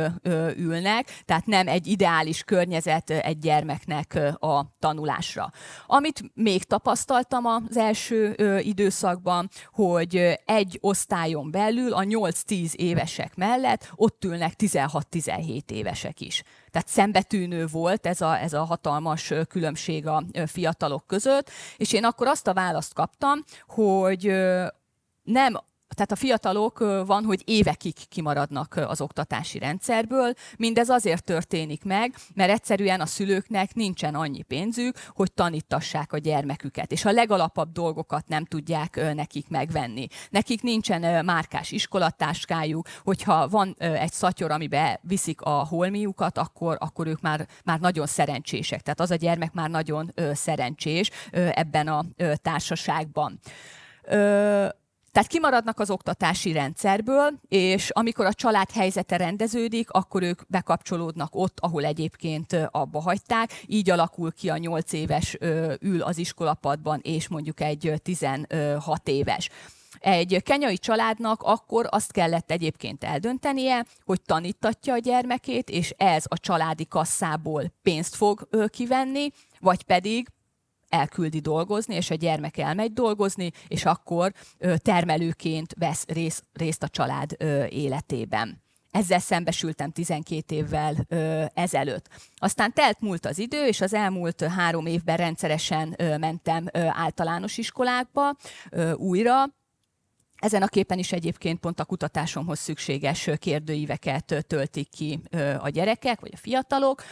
ülnek, tehát nem egy ideális környezet egy gyermeknek a tanulásra. Amit még tapasztaltam az első időszakban, hogy egy osztályon belül a 8-10 évesek mellett ott ülnek 16-17 évesek is. Tehát szembetűnő volt ez a hatalmas különbség a fiatalok között, és én akkor azt a választ kaptam, hogy nem, tehát a fiatalok van, hogy évekig kimaradnak az oktatási rendszerből. Mindez azért történik meg, mert egyszerűen a szülőknek nincsen annyi pénzük, hogy tanítassák a gyermeküket, és a legalapabb dolgokat nem tudják nekik megvenni. Nekik nincsen márkás iskolatáskájuk, hogyha van egy szatyor, amiben viszik a holmiukat, akkor ők már nagyon szerencsések. Tehát az a gyermek már nagyon szerencsés ebben a társaságban. Tehát kimaradnak az oktatási rendszerből, és amikor a család helyzete rendeződik, akkor ők bekapcsolódnak ott, ahol egyébként abba hagyták. Így alakul ki a 8 éves ül az iskolapadban, és mondjuk egy 16 éves. Egy kenyai családnak akkor azt kellett egyébként eldöntenie, hogy tanítatja a gyermekét, és ez a családi kasszából pénzt fog kivenni, vagy pedig elküldi dolgozni, és a gyermek elmegy dolgozni, és akkor termelőként vesz részt a család életében. Ezzel szembesültem 12 évvel ezelőtt. Aztán múlt az idő, és az elmúlt 3 évben rendszeresen mentem általános iskolákba újra. Ezen a képen is egyébként pont a kutatásomhoz szükséges kérdőíveket töltik ki a gyerekek, vagy a fiatalok,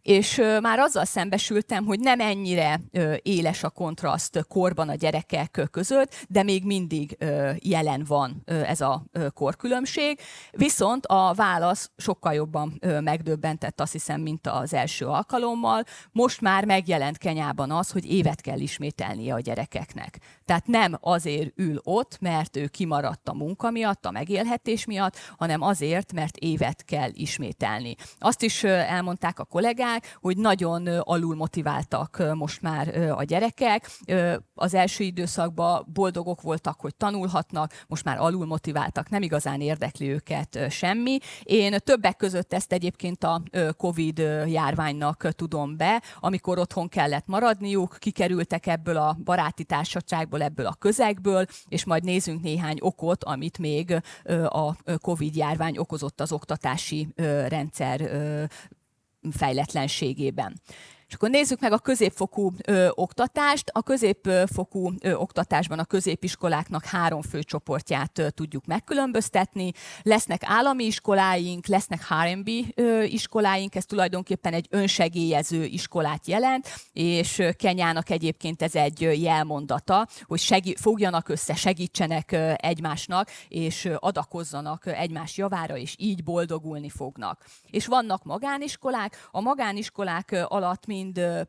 és már azzal szembesültem, hogy nem ennyire éles a kontraszt korban a gyerekek között, de még mindig jelen van ez a korkülönbség. Viszont a válasz sokkal jobban megdöbbentett, azt hiszem, mint az első alkalommal. Most már megjelent Kenyában az, hogy évet kell ismételnie a gyerekeknek. Tehát nem azért ül ott, mert ő kimaradt a munka miatt, a megélhetés miatt, hanem azért, mert évet kell ismételni. Azt is elmondták a kollégák, mondják, hogy nagyon alulmotiváltak most már a gyerekek. Az első időszakban boldogok voltak, hogy tanulhatnak, most már alulmotiváltak, nem igazán érdekli őket semmi. Én többek között ezt egyébként a Covid járványnak tudom be, amikor otthon kellett maradniuk, kikerültek ebből a baráti társaságból, ebből a közegből, és majd nézzünk néhány okot, amit még a Covid járvány okozott az oktatási rendszer fejletlenségében. És akkor nézzük meg a középfokú oktatást. A középfokú oktatásban a középiskoláknak 3 fő csoportját tudjuk megkülönböztetni. Lesznek állami iskoláink, lesznek HMB iskoláink, ez tulajdonképpen egy önsegélyező iskolát jelent, és Kenyának egyébként ez egy jelmondata, hogy fogjanak össze, segítsenek egymásnak, és adakozzanak egymás javára, és így boldogulni fognak. És vannak magániskolák, a magániskolák alatt mind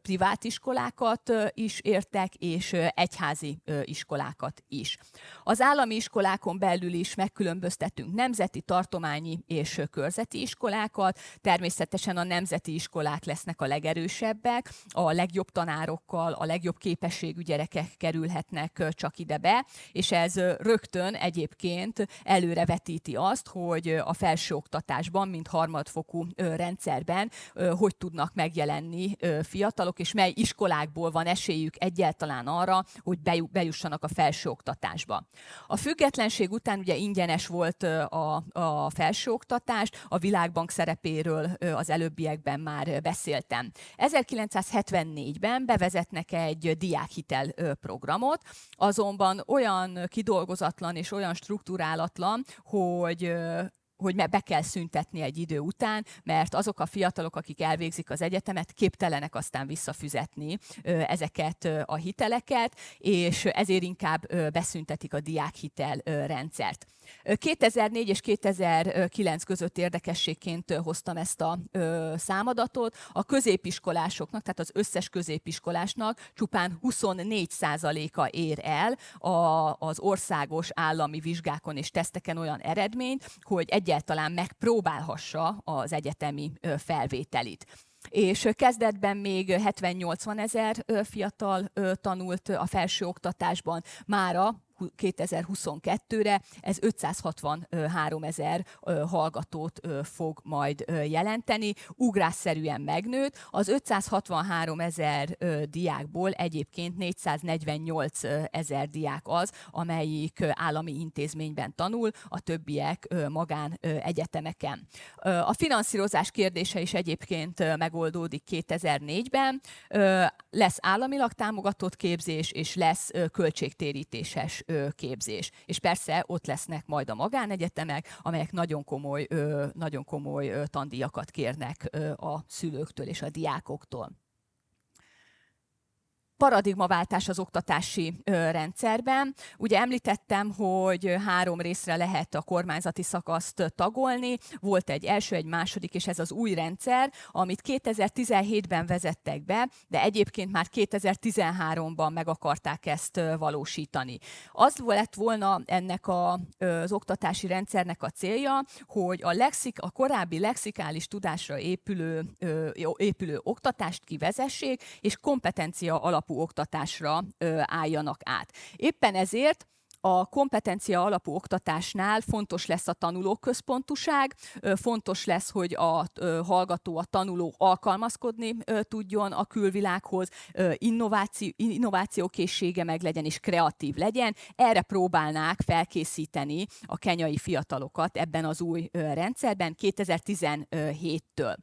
privát iskolákat is értek, és egyházi iskolákat is. Az állami iskolákon belül is megkülönböztetünk nemzeti, tartományi és körzeti iskolákat. Természetesen a nemzeti iskolák lesznek a legerősebbek, a legjobb tanárokkal, a legjobb képességű gyerekek kerülhetnek csak ide be, és ez rögtön egyébként előrevetíti azt, hogy a felsőoktatásban, mint harmadfokú rendszerben hogy tudnak megjelenni fiatalok, és mely iskolákból van esélyük egyáltalán arra, hogy bejussanak a felsőoktatásba. A függetlenség után ugye ingyenes volt a felsőoktatás, a Világbank szerepéről az előbbiekben már beszéltem. 1974-ben bevezetnek egy diákhitel programot, azonban olyan kidolgozatlan és olyan strukturálatlan, hogy be kell szüntetni egy idő után, mert azok a fiatalok, akik elvégzik az egyetemet, képtelenek aztán visszafizetni ezeket a hiteleket, és ezért inkább beszüntetik a diákhitel rendszert. 2004 és 2009 között érdekességként hoztam ezt a számadatot. A középiskolásoknak, tehát az összes középiskolásnak csupán 24%-a ér el az országos állami vizsgákon és teszteken olyan eredményt, hogy egyáltalán megpróbálhassa az egyetemi felvételit. És kezdetben még 70-80 ezer fiatal tanult a felsőoktatásban, mára 2022-re ez 563 ezer hallgatót fog majd jelenteni, ugrásszerűen megnőtt. Az 563 ezer diákból egyébként 448 ezer diák az, amelyik állami intézményben tanul, a többiek magán egyetemeken. A finanszírozás kérdése is egyébként megoldódik 2004-ben. Lesz államilag támogatott képzés, és lesz költségtérítéses képzés. És persze ott lesznek majd a magánegyetemek, amelyek nagyon komoly tandíjakat kérnek a szülőktől és a diákoktól. Paradigmaváltás az oktatási rendszerben. Ugye említettem, hogy 3 részre lehet a kormányzati szakaszt tagolni. Volt egy első, egy második, és ez az új rendszer, amit 2017-ben vezettek be, de egyébként már 2013-ban meg akarták ezt valósítani. Az lett volna ennek az oktatási rendszernek a célja, hogy a korábbi lexikális tudásra épülő oktatást kivezessék, és kompetencia alapú oktatásra álljanak át. Éppen ezért a kompetencia alapú oktatásnál fontos lesz a tanulóközpontúság, fontos lesz, hogy a hallgató, a tanuló alkalmazkodni tudjon a külvilághoz, innovációkészsége meg legyen és kreatív legyen. Erre próbálnák felkészíteni a kenyai fiatalokat ebben az új rendszerben 2017-től.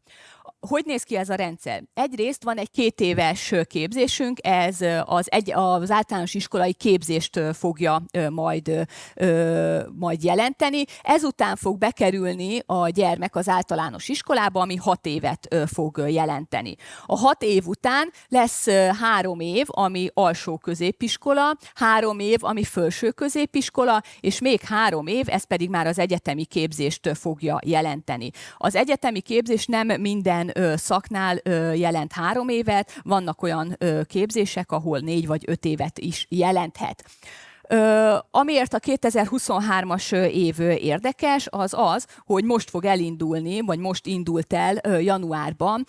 Hogy néz ki ez a rendszer? Egyrészt van egy 2 éves képzésünk, ez az általános iskolai képzést fogja majd jelenteni. Ezután fog bekerülni a gyermek az általános iskolába, ami 6 évet fog jelenteni. A 6 év után lesz 3 év, ami alsó középiskola, 3 év, ami felső középiskola, és még 3 év, ez pedig már az egyetemi képzést fogja jelenteni. Az egyetemi képzés nem minden szaknál jelent 3 évet, vannak olyan képzések, ahol 4 vagy 5 évet is jelenthet. Amiért a 2023-as év érdekes, az, hogy most fog elindulni, vagy most indult el januárban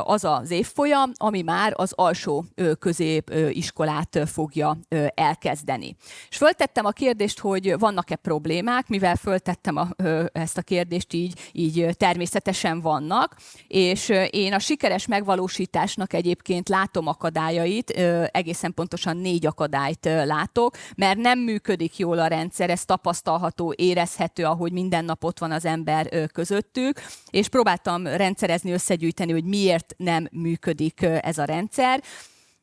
az az évfolyam, ami már az alsó középiskolát fogja elkezdeni. És föltettem a kérdést, hogy vannak-e problémák, mivel föltettem ezt a kérdést, így természetesen vannak, és én a sikeres megvalósításnak egyébként látom akadályait, egészen pontosan 4 akadályt látok, mert nem működik jól a rendszer, ez tapasztalható, érezhető, ahogy minden nap ott van az ember közöttük, és próbáltam rendszerezni, összegyűjteni, hogy miért nem működik ez a rendszer.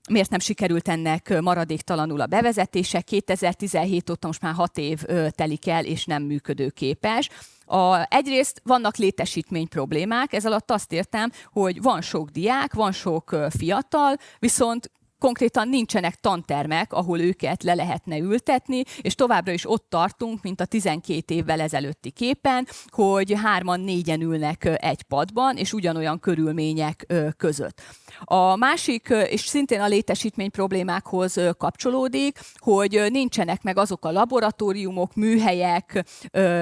Miért nem sikerült ennek maradéktalanul a bevezetése? 2017 óta most már 6 év telik el, és nem működőképes. Egyrészt vannak létesítmény problémák, ez alatt azt értem, hogy van sok diák, van sok fiatal, viszont konkrétan nincsenek tantermek, ahol őket le lehetne ültetni, és továbbra is ott tartunk, mint a 12 évvel ezelőtti képen, hogy 3-4 ülnek egy padban, és ugyanolyan körülmények között. A másik, és szintén a létesítmény problémákhoz kapcsolódik, hogy nincsenek meg azok a laboratóriumok, műhelyek,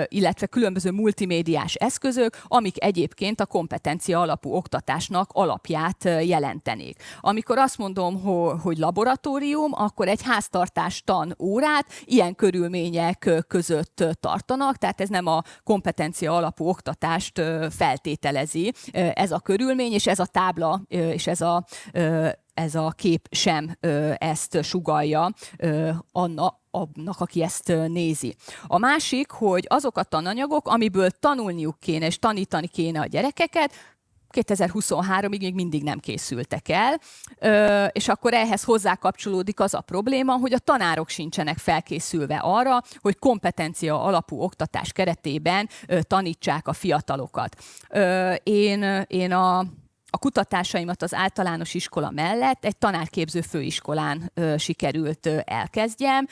illetve különböző multimédiás eszközök, amik egyébként a kompetencia alapú oktatásnak alapját jelentenék. Amikor azt mondom, hogy laboratórium, akkor egy háztartás tanórát ilyen körülmények között tartanak, tehát ez nem a kompetencia alapú oktatást feltételezi ez a körülmény, és ez a tábla, és ez a kép sem ezt sugallja annak, aki ezt nézi. A másik, hogy azok a tananyagok, amiből tanulniuk kéne és tanítani kéne a gyerekeket, 2023-ig még mindig nem készültek el, és akkor ehhez hozzákapcsolódik az a probléma, hogy a tanárok sincsenek felkészülve arra, hogy kompetencia alapú oktatás keretében tanítsák a fiatalokat. Én a kutatásaimat az általános iskola mellett egy tanárképző főiskolán sikerült elkezdjem.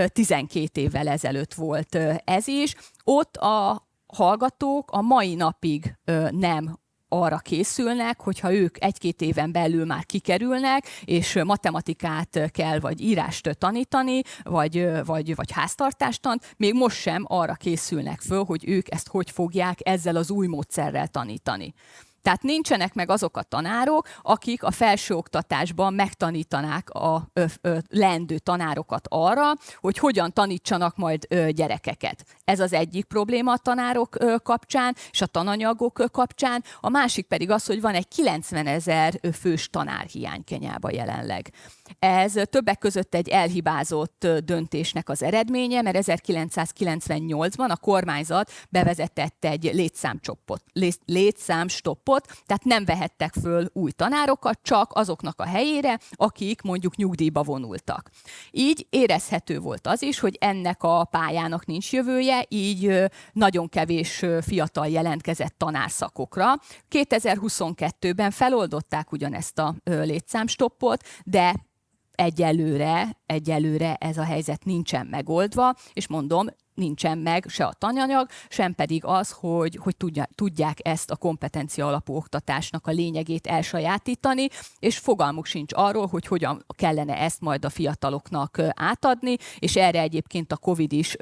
12 évvel ezelőtt volt ez is. Ott a hallgatók a mai napig nem arra készülnek, hogyha ők 1-2 éven belül már kikerülnek, és matematikát kell, vagy írást tanítani, vagy háztartástant, még most sem arra készülnek föl, hogy ők ezt hogy fogják ezzel az új módszerrel tanítani. Tehát nincsenek meg azok a tanárok, akik a felsőoktatásban megtanítanák a leendő tanárokat arra, hogy hogyan tanítsanak majd gyerekeket. Ez az egyik probléma a tanárok kapcsán, és a tananyagok kapcsán. A másik pedig az, hogy van egy 90 000 fős tanárhiány Kenyában jelenleg. Ez többek között egy elhibázott döntésnek az eredménye, mert 1998-ban a kormányzat bevezetett egy létszámstoppot, tehát nem vehettek föl új tanárokat, csak azoknak a helyére, akik mondjuk nyugdíjba vonultak. Így érezhető volt az is, hogy ennek a pályának nincs jövője, így nagyon kevés fiatal jelentkezett tanárszakokra. 2022-ben feloldották ugyanezt a létszámstoppot, de egyelőre ez a helyzet nincsen megoldva, és mondom, nincsen meg se a tananyag, sem pedig az, hogy tudják ezt a kompetencia alapú oktatásnak a lényegét elsajátítani, és fogalmuk sincs arról, hogy hogyan kellene ezt majd a fiataloknak átadni, és erre egyébként a Covid is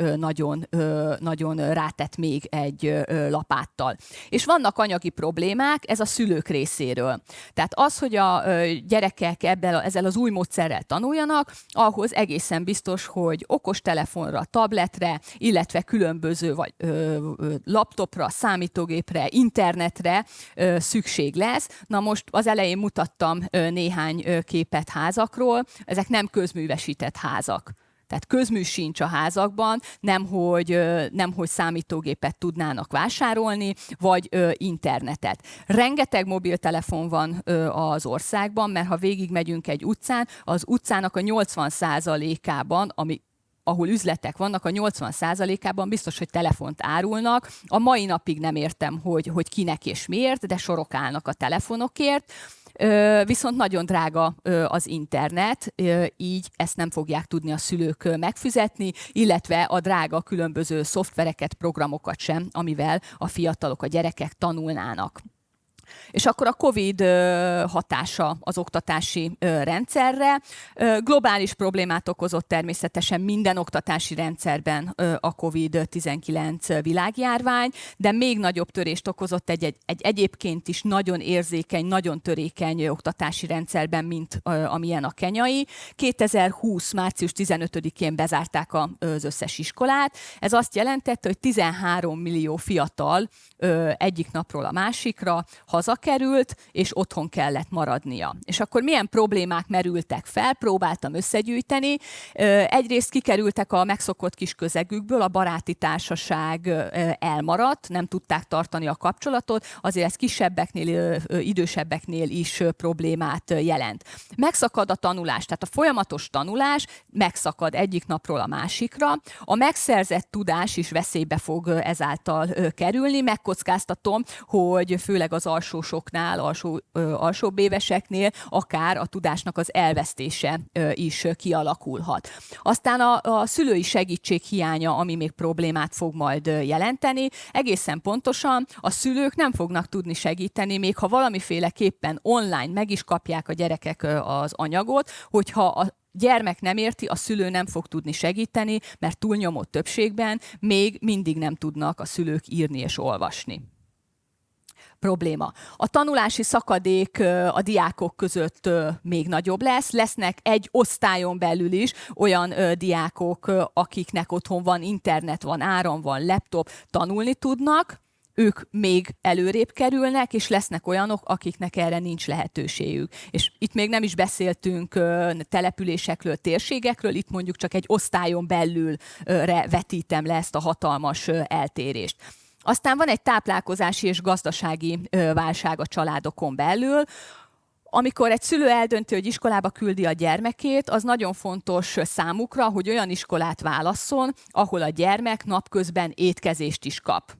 nagyon rátett még egy lapáttal. És vannak anyagi problémák, ez a szülők részéről. Tehát az, hogy a gyerekek ezzel az új módszerrel tanuljanak, ahhoz egészen biztos, hogy okostelefonra, tabletre, illetve különböző vagy laptopra, számítógépre, internetre szükség lesz. Na most az elején mutattam néhány képet házakról, ezek nem közművesített házak. Tehát közmű sincs a házakban, nemhogy számítógépet tudnának vásárolni, vagy internetet. Rengeteg mobiltelefon van az országban, mert ha végigmegyünk egy utcán, az utcának a 80%-ában, ahol üzletek vannak, a 80%-ában biztos, hogy telefont árulnak. A mai napig nem értem, hogy kinek és miért, de sorok állnak a telefonokért. Viszont nagyon drága az internet, így ezt nem fogják tudni a szülők megfizetni, illetve a drága különböző szoftvereket, programokat sem, amivel a fiatalok, a gyerekek tanulnának. És akkor a COVID hatása az oktatási rendszerre. Globális problémát okozott természetesen minden oktatási rendszerben a COVID-19 világjárvány, de még nagyobb törést okozott egy egyébként is nagyon érzékeny, nagyon törékeny oktatási rendszerben, mint amilyen a kenyai. 2020. március 15-én bezárták az összes iskolát. Ez azt jelentette, hogy 13 millió fiatal egyik napról a másikra hazakerült, és otthon kellett maradnia. És akkor milyen problémák merültek fel? Próbáltam összegyűjteni. Egyrészt kikerültek a megszokott kis közegükből, a baráti társaság elmaradt, nem tudták tartani a kapcsolatot, azért ez kisebbeknél, idősebbeknél is problémát jelent. Megszakad a tanulás, tehát a folyamatos tanulás megszakad egyik napról a másikra, a megszerzett tudás is veszélybe fog ezáltal kerülni. Megkockáztatom, hogy főleg az alsósoknál, alsóbb éveseknél akár a tudásnak az elvesztése is kialakulhat. Aztán a szülői segítség hiánya, ami még problémát fog majd jelenteni. Egészen pontosan a szülők nem fognak tudni segíteni, még ha valamiféleképpen online meg is kapják a gyerekek az anyagot, hogyha a gyermek nem érti, a szülő nem fog tudni segíteni, mert túlnyomó többségben még mindig nem tudnak a szülők írni és olvasni. Probléma. A tanulási szakadék a diákok között még nagyobb lesz. Lesznek egy osztályon belül is olyan diákok, akiknek otthon van internet, van áram, van laptop, tanulni tudnak, ők még előrébb kerülnek, és lesznek olyanok, akiknek erre nincs lehetőségük. És itt még nem is beszéltünk településekről, térségekről, itt mondjuk csak egy osztályon belülre vetítem le ezt a hatalmas eltérést. Aztán van egy táplálkozási és gazdasági válság a családokon belül. Amikor egy szülő eldönti, hogy iskolába küldi a gyermekét, az nagyon fontos számukra, hogy olyan iskolát válasszon, ahol a gyermek napközben étkezést is kap.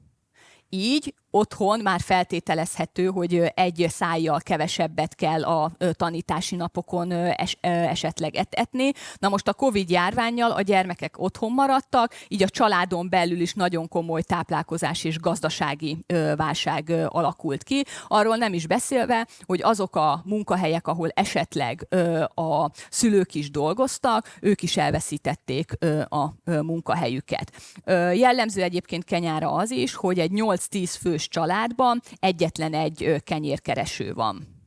Így otthon már feltételezhető, hogy egy szájjal kevesebbet kell a tanítási napokon esetleg etni. Na most a Covid járvánnyal a gyermekek otthon maradtak, így a családon belül is nagyon komoly táplálkozási és gazdasági válság alakult ki. Arról nem is beszélve, hogy azok a munkahelyek, ahol esetleg a szülők is dolgoztak, ők is elveszítették a munkahelyüket. Jellemző egyébként Kenyára az is, hogy egy 8-10 fős családban egyetlen egy kenyérkereső van.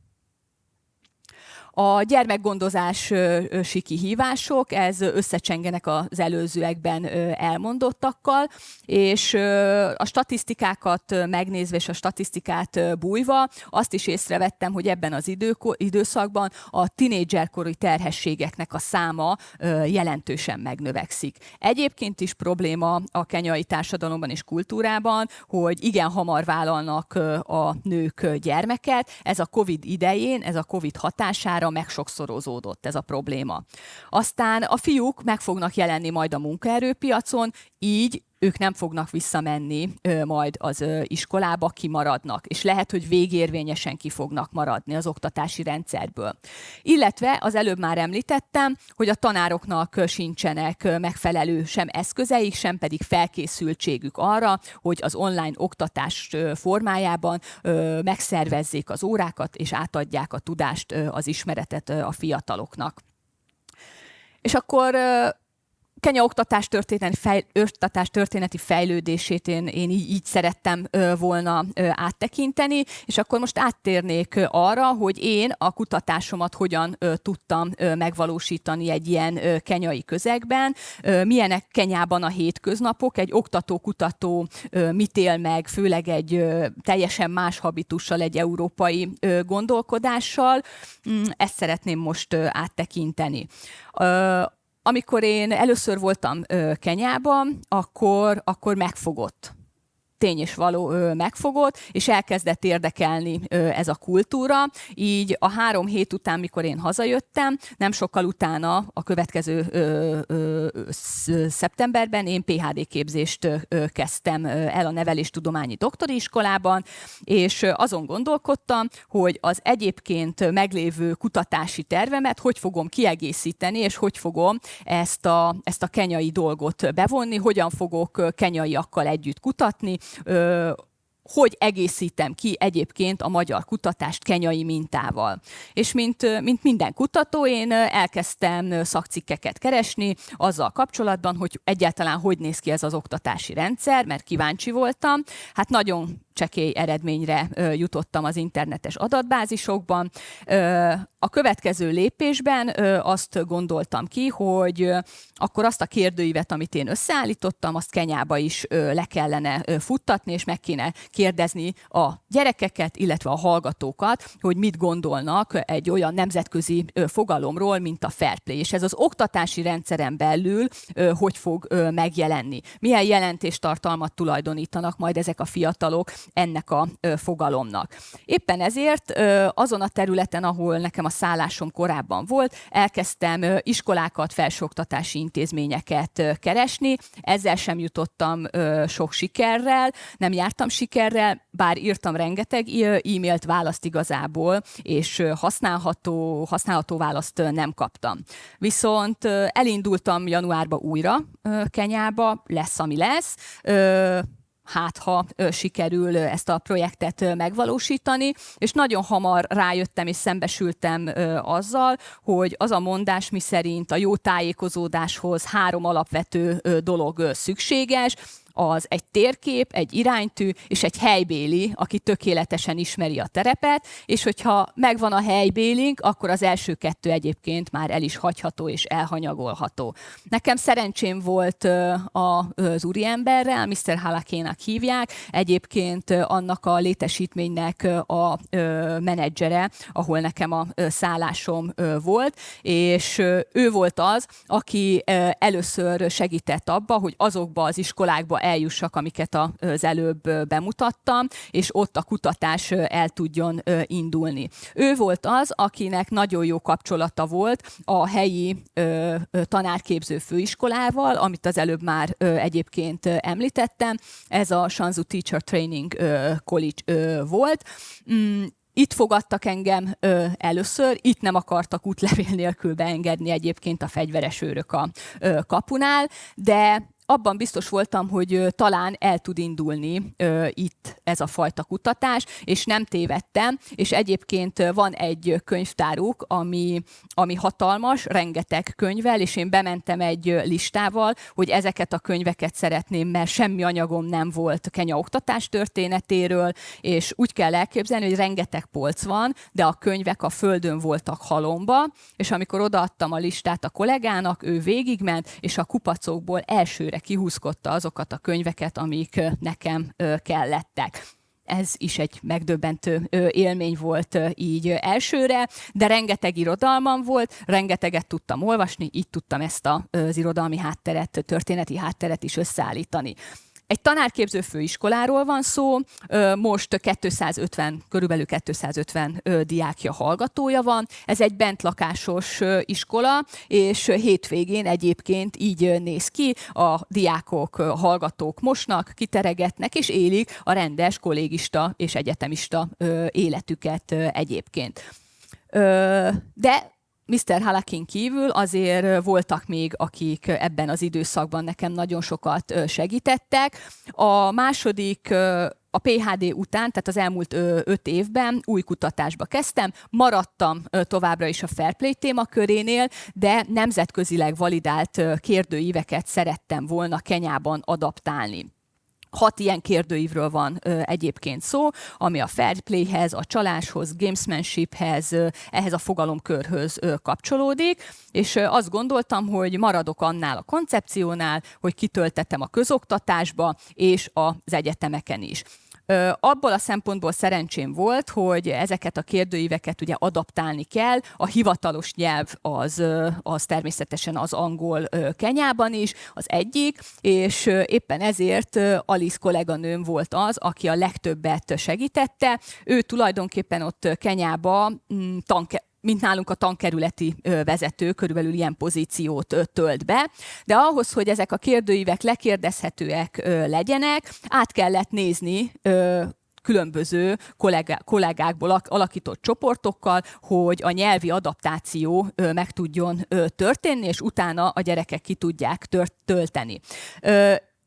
A gyermekgondozási kihívások, ez összecsengenek az előzőekben elmondottakkal, és a statisztikákat megnézve és a statisztikát bújva azt is észrevettem, hogy ebben az időszakban a tinédzserkori terhességeknek a száma jelentősen megnövekszik. Egyébként is probléma a kenyai társadalomban és kultúrában, hogy igen hamar vállalnak a nők gyermeket. Ez a Covid idején, ez a Covid hatására megsokszorozódott ez a probléma. Aztán a fiúk meg fognak jelenni majd a munkaerőpiacon, így ők nem fognak visszamenni majd az iskolába, kimaradnak, és lehet, hogy végérvényesen ki fognak maradni az oktatási rendszerből. Illetve az előbb már említettem, hogy a tanároknak sincsenek megfelelő sem eszközeik, sem pedig felkészültségük arra, hogy az online oktatás formájában megszervezzék az órákat, és átadják a tudást, az ismeretet a fiataloknak. És akkor Kenya oktatás történeti fejlődését én így szerettem volna áttekinteni, és akkor most áttérnék arra, hogy én a kutatásomat hogyan tudtam megvalósítani egy ilyen kenyai közegben, milyenek Kenyában a hétköznapok, egy oktató-kutató mit él meg, főleg egy teljesen más habitussal, egy európai gondolkodással. Ezt szeretném most áttekinteni. Amikor én először voltam Kenyában, akkor megfogott. Tény és való megfogott, és elkezdett érdekelni ez a kultúra. Így a 3 hét után, mikor én hazajöttem, nem sokkal utána, a következő szeptemberben én PhD képzést kezdtem el a neveléstudományi doktori iskolában, és azon gondolkodtam, hogy az egyébként meglévő kutatási tervemet hogy fogom kiegészíteni, és hogy fogom ezt a kenyai dolgot bevonni, hogyan fogok kenyaiakkal együtt kutatni, hogy egészítem ki egyébként a magyar kutatást kenyai mintával. És mint minden kutató, én elkezdtem szakcikkeket keresni azzal kapcsolatban, hogy egyáltalán hogy néz ki ez az oktatási rendszer, mert kíváncsi voltam. Hát nagyon csekély eredményre jutottam az internetes adatbázisokban. A következő lépésben azt gondoltam ki, hogy akkor azt a kérdőívet, amit én összeállítottam, azt Kenyába is le kellene futtatni, és meg kéne kérdezni a gyerekeket, illetve a hallgatókat, hogy mit gondolnak egy olyan nemzetközi fogalomról, mint a fair play. És ez az oktatási rendszeren belül hogy fog megjelenni. Milyen jelentéstartalmat tulajdonítanak majd ezek a fiatalok ennek a fogalomnak. Éppen ezért azon a területen, ahol nekem a szállásom korábban volt, elkezdtem iskolákat, felsőoktatási intézményeket keresni. Ezzel sem jutottam sok sikerrel, nem jártam sikerrel, bár írtam rengeteg e-mailt, választ igazából, és használható választ nem kaptam. Viszont elindultam januárba újra Kenyába, lesz, ami lesz, hát ha sikerül ezt a projektet megvalósítani, és nagyon hamar rájöttem és szembesültem azzal, hogy az a mondás, miszerint a jó tájékozódáshoz 3 alapvető dolog szükséges, az egy térkép, egy iránytű és egy helybéli, aki tökéletesen ismeri a terepet, és hogyha megvan a helybélink, akkor az első 2 egyébként már el is hagyható és elhanyagolható. Nekem szerencsém volt az úriemberrel, Mr. Halakénak hívják, egyébként annak a létesítménynek a menedzsere, ahol nekem a szállásom volt, és ő volt az, aki először segített abba, hogy azokba az iskolákba eljussak, amiket az előbb bemutattam, és ott a kutatás el tudjon indulni. Ő volt az, akinek nagyon jó kapcsolata volt a helyi tanárképző főiskolával, amit az előbb már egyébként említettem. Ez a Shanzhou Teacher Training College volt. Itt fogadtak engem először, itt nem akartak útlevél nélkül beengedni egyébként a fegyveres őrök a kapunál, de abban biztos voltam, hogy talán el tud indulni itt ez a fajta kutatás, és nem tévedtem, és egyébként van egy könyvtáruk, ami hatalmas, rengeteg könyvvel, és én bementem egy listával, hogy ezeket a könyveket szeretném, mert semmi anyagom nem volt Kenya oktatás történetéről, és úgy kell elképzelni, hogy rengeteg polc van, de a könyvek a földön voltak halomba, és amikor odaadtam a listát a kollégának, ő végigment, és a kupacokból elsőre kihúzkodta azokat a könyveket, amik nekem kellettek. Ez is egy megdöbbentő élmény volt így elsőre, de rengeteg irodalmam volt, rengeteget tudtam olvasni, így tudtam ezt az irodalmi hátteret, történeti hátteret is összeállítani. Egy tanárképző főiskoláról van szó, most körülbelül 250 diákja, hallgatója van. Ez egy bentlakásos iskola, és hétvégén egyébként így néz ki, a diákok, hallgatók mosnak, kiteregetnek, és élik a rendes kollégista és egyetemista életüket egyébként. De Mr. Halakin kívül azért voltak még, akik ebben az időszakban nekem nagyon sokat segítettek. A második, a PhD után, tehát az elmúlt 5 évben új kutatásba kezdtem, maradtam továbbra is a Fair Play témakörénél, de nemzetközileg validált kérdőíveket szerettem volna Kenyában adaptálni. 6 ilyen kérdőívről van egyébként szó, ami a fair playhez, a csaláshoz, gamesmanshiphez, ehhez a fogalomkörhöz kapcsolódik, és azt gondoltam, hogy maradok annál a koncepciónál, hogy kitöltetem a közoktatásba és az egyetemeken is. Abból a szempontból szerencsém volt, hogy ezeket a kérdőíveket ugye adaptálni kell. A hivatalos nyelv az természetesen az angol Kenyában is, az egyik, és éppen ezért Alice kolléganőm volt az, aki a legtöbbet segítette. Ő tulajdonképpen ott Kenyában mint nálunk a tankerületi vezető, körülbelül ilyen pozíciót tölt be, de ahhoz, hogy ezek a kérdőívek lekérdezhetőek legyenek, át kellett nézni különböző kollégákból alakított csoportokkal, hogy a nyelvi adaptáció meg tudjon történni, és utána a gyerekek ki tudják tölteni.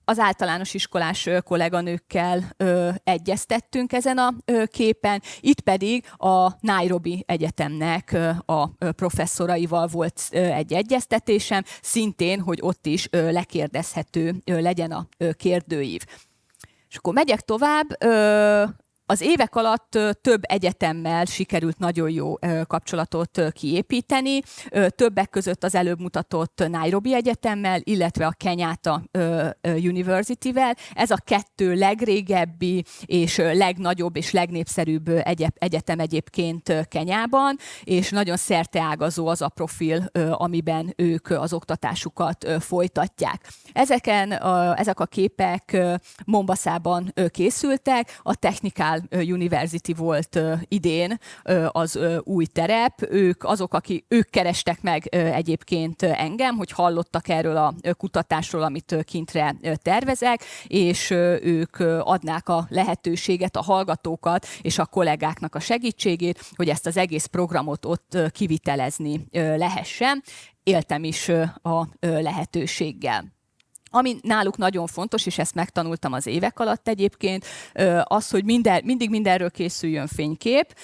az általános iskolás kolléganőkkel egyeztettünk ezen a képen, itt pedig a Nairobi Egyetemnek a professzoraival volt egy egyeztetésem, szintén, hogy ott is lekérdezhető legyen a kérdőív. És akkor megyek tovább. Az évek alatt több egyetemmel sikerült nagyon jó kapcsolatot kiépíteni, többek között az előbb mutatott Nairobi Egyetemmel, illetve a Kenyatta University-vel. Ez a kettő legrégebbi és legnagyobb és legnépszerűbb egyetem egyébként Kenyában, és nagyon szerteágazó az a profil, amiben ők az oktatásukat folytatják. Ezek a képek Mombasában készültek, a Technical University volt idén az új terep. Ők kerestek meg egyébként engem, hogy hallottak erről a kutatásról, amit kintre tervezek, és ők adnák a lehetőséget, a hallgatókat és a kollégáknak a segítségét, hogy ezt az egész programot ott kivitelezni lehessen. Éltem is a lehetőséggel. Ami náluk nagyon fontos, és ezt megtanultam az évek alatt egyébként, az, hogy mindig mindenről készüljön fénykép,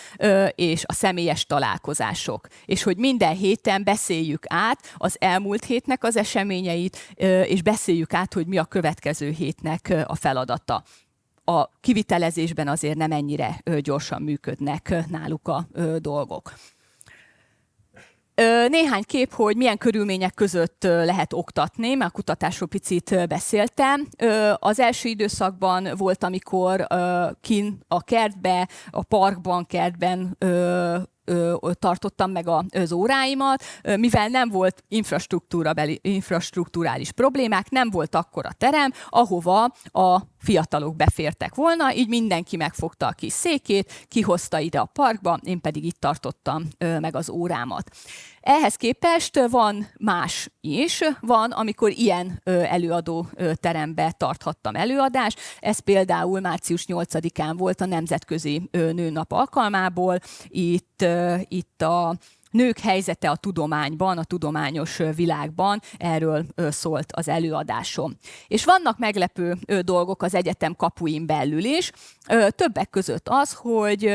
és a személyes találkozások. És hogy minden héten beszéljük át az elmúlt hétnek az eseményeit, és beszéljük át, hogy mi a következő hétnek a feladata. A kivitelezésben azért nem ennyire gyorsan működnek náluk a dolgok. Néhány kép, hogy milyen körülmények között lehet oktatni, mert a kutatásról picit beszéltem. Az első időszakban volt, amikor kint a kertbe, a parkban, kertben tartottam meg az óráimat, mivel nem volt infrastruktúrális problémák, nem volt akkora terem, ahova a fiatalok befértek volna, így mindenki megfogta a kis székét, kihozta ide a parkba, én pedig itt tartottam meg az órámat. Ehhez képest van más is, van, amikor ilyen előadó terembe tarthattam előadást. Ez például március 8-án volt a Nemzetközi Nőnap alkalmából. Itt a nők helyzete a tudományban, a tudományos világban, erről szólt az előadásom. És vannak meglepő dolgok az egyetem kapuin belül is. Többek között az, hogy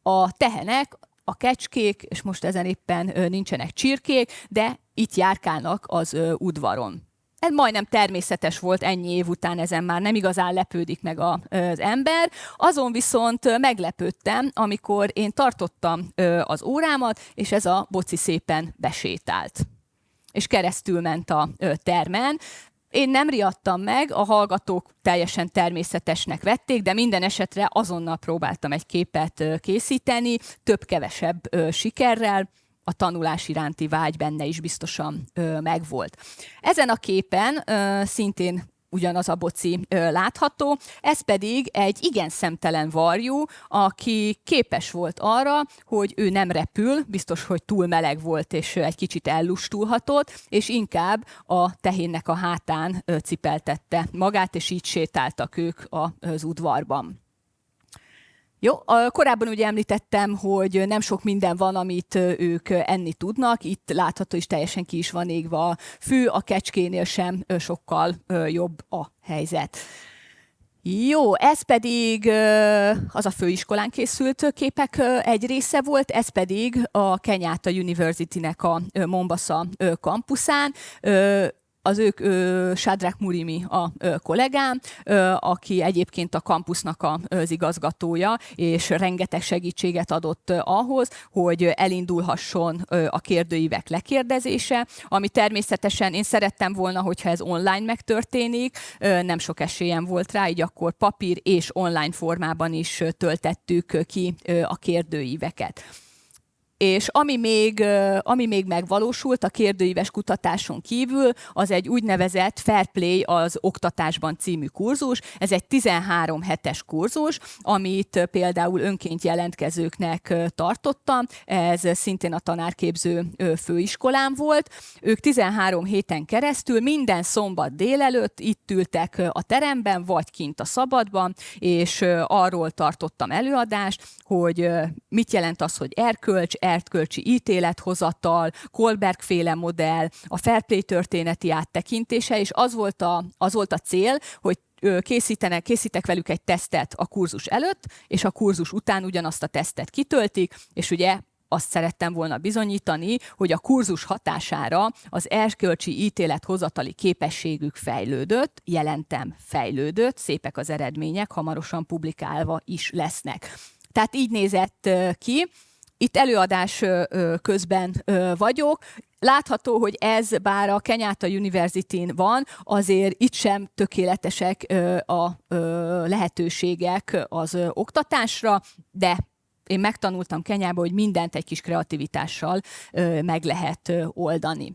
a tehenek, a kecskék, és most ezen éppen nincsenek csirkék, de itt járkálnak az udvaron. Ez majdnem természetes volt, ennyi év után ezen már nem igazán lepődik meg az ember. Azon viszont meglepődtem, amikor én tartottam az órámat, és ez a boci szépen besétált. És keresztül ment a termen. Én nem riadtam meg, a hallgatók teljesen természetesnek vették, de minden esetre azonnal próbáltam egy képet készíteni, több-kevesebb sikerrel. A tanulás iránti vágy benne is biztosan megvolt. Ezen a képen szintén ugyanaz a boci látható, ez pedig egy igen szemtelen varjú, aki képes volt arra, hogy ő nem repül, biztos, hogy túl meleg volt és egy kicsit ellustulhatott, és inkább a tehénnek a hátán cipeltette magát, és így sétáltak ők az udvarban. Jó, korábban ugye említettem, hogy nem sok minden van, amit ők enni tudnak. Itt látható is teljesen ki is van égve a fű, a kecskénél sem sokkal jobb a helyzet. Jó, ez pedig az a főiskolán készült képek egy része volt, ez pedig a Kenyatta University-nek a Mombasa kampuszán. Az ők Shadrach Murimi a kollégám, aki egyébként a kampusznak az igazgatója, és rengeteg segítséget adott ahhoz, hogy elindulhasson a kérdőívek lekérdezése, ami természetesen én szerettem volna, hogyha ez online megtörténik, nem sok esélyem volt rá, így akkor papír és online formában is töltettük ki a kérdőíveket. És ami még megvalósult a kérdőíves kutatáson kívül, az egy úgynevezett Fair Play az oktatásban című kurzus. Ez egy 13 hetes kurzus, amit például önként jelentkezőknek tartottam. Ez szintén a tanárképző főiskolán volt. Ők 13 héten keresztül minden szombat délelőtt itt ültek a teremben, vagy kint a szabadban, és arról tartottam előadást, hogy mit jelent az, hogy erkölcs, erkölcsi ítélethozatal, Kohlberg-féle modell, a fair play történeti áttekintése, és az volt a cél, hogy készítek velük egy tesztet a kurzus előtt, és a kurzus után ugyanazt a tesztet kitöltik, és ugye azt szerettem volna bizonyítani, hogy a kurzus hatására az erkölcsi ítélethozatali képességük fejlődött, jelentem fejlődött, szépek az eredmények, hamarosan publikálva is lesznek. Tehát így nézett ki. Itt előadás közben vagyok. Látható, hogy ez, bár a Kenyatta University-n van, azért itt sem tökéletesek a lehetőségek az oktatásra, de én megtanultam Kenyában, hogy mindent egy kis kreativitással meg lehet oldani.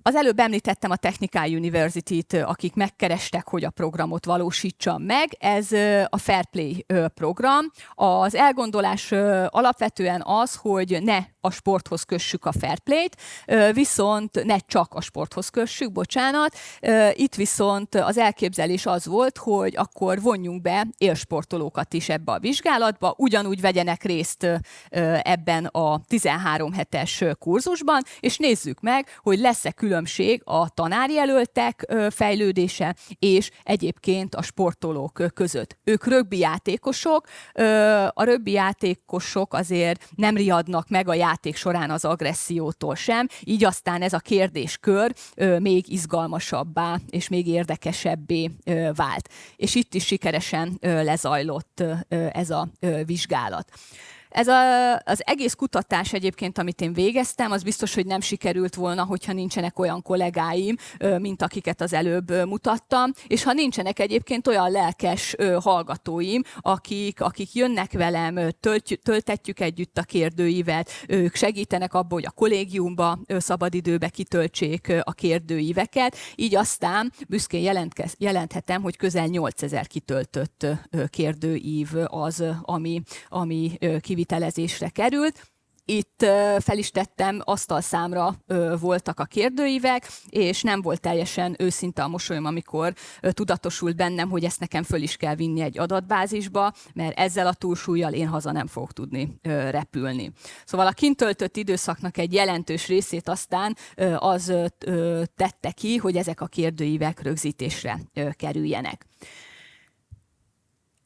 Az előbb említettem a Technical University-t, akik megkerestek, hogy a programot valósítsam meg. Ez a Fair Play program. Az elgondolás alapvetően az, hogy ne a sporthoz kössük a fair play-t, viszont ne csak a sporthoz kössük, bocsánat. Itt viszont az elképzelés az volt, hogy akkor vonjunk be élsportolókat is ebbe a vizsgálatba, ugyanúgy vegyenek részt ebben a 13 hetes kurzusban, és nézzük meg, hogy lesz-e különbség a tanárjelöltek fejlődése és egyébként a sportolók között. Ők rögbi játékosok, a rögbi játékosok azért nem riadnak meg a játék során az agressziótól sem, így aztán ez a kérdéskör még izgalmasabbá és még érdekesebbé vált. És itt is sikeresen lezajlott ez a vizsgálat. Ez az egész kutatás egyébként, amit én végeztem, az biztos, hogy nem sikerült volna, hogyha nincsenek olyan kollégáim, mint akiket az előbb mutattam, és ha nincsenek egyébként olyan lelkes hallgatóim, akik jönnek velem, töltetjük együtt a kérdőívet, ők segítenek abban, hogy a kollégiumba szabadidőbe kitöltsék a kérdőíveket, így aztán büszkén jelenthetem, hogy közel 8000 kitöltött kérdőív az, ami kivitelezésre került. Itt fel is tettem, asztalszámra voltak a kérdőívek, és nem volt teljesen őszinte a mosolyom, amikor tudatosult bennem, hogy ezt nekem föl is kell vinni egy adatbázisba, mert ezzel a túlsúllyal én haza nem fogok tudni repülni. Szóval a kint töltött időszaknak egy jelentős részét aztán az tette ki, hogy ezek a kérdőívek rögzítésre kerüljenek.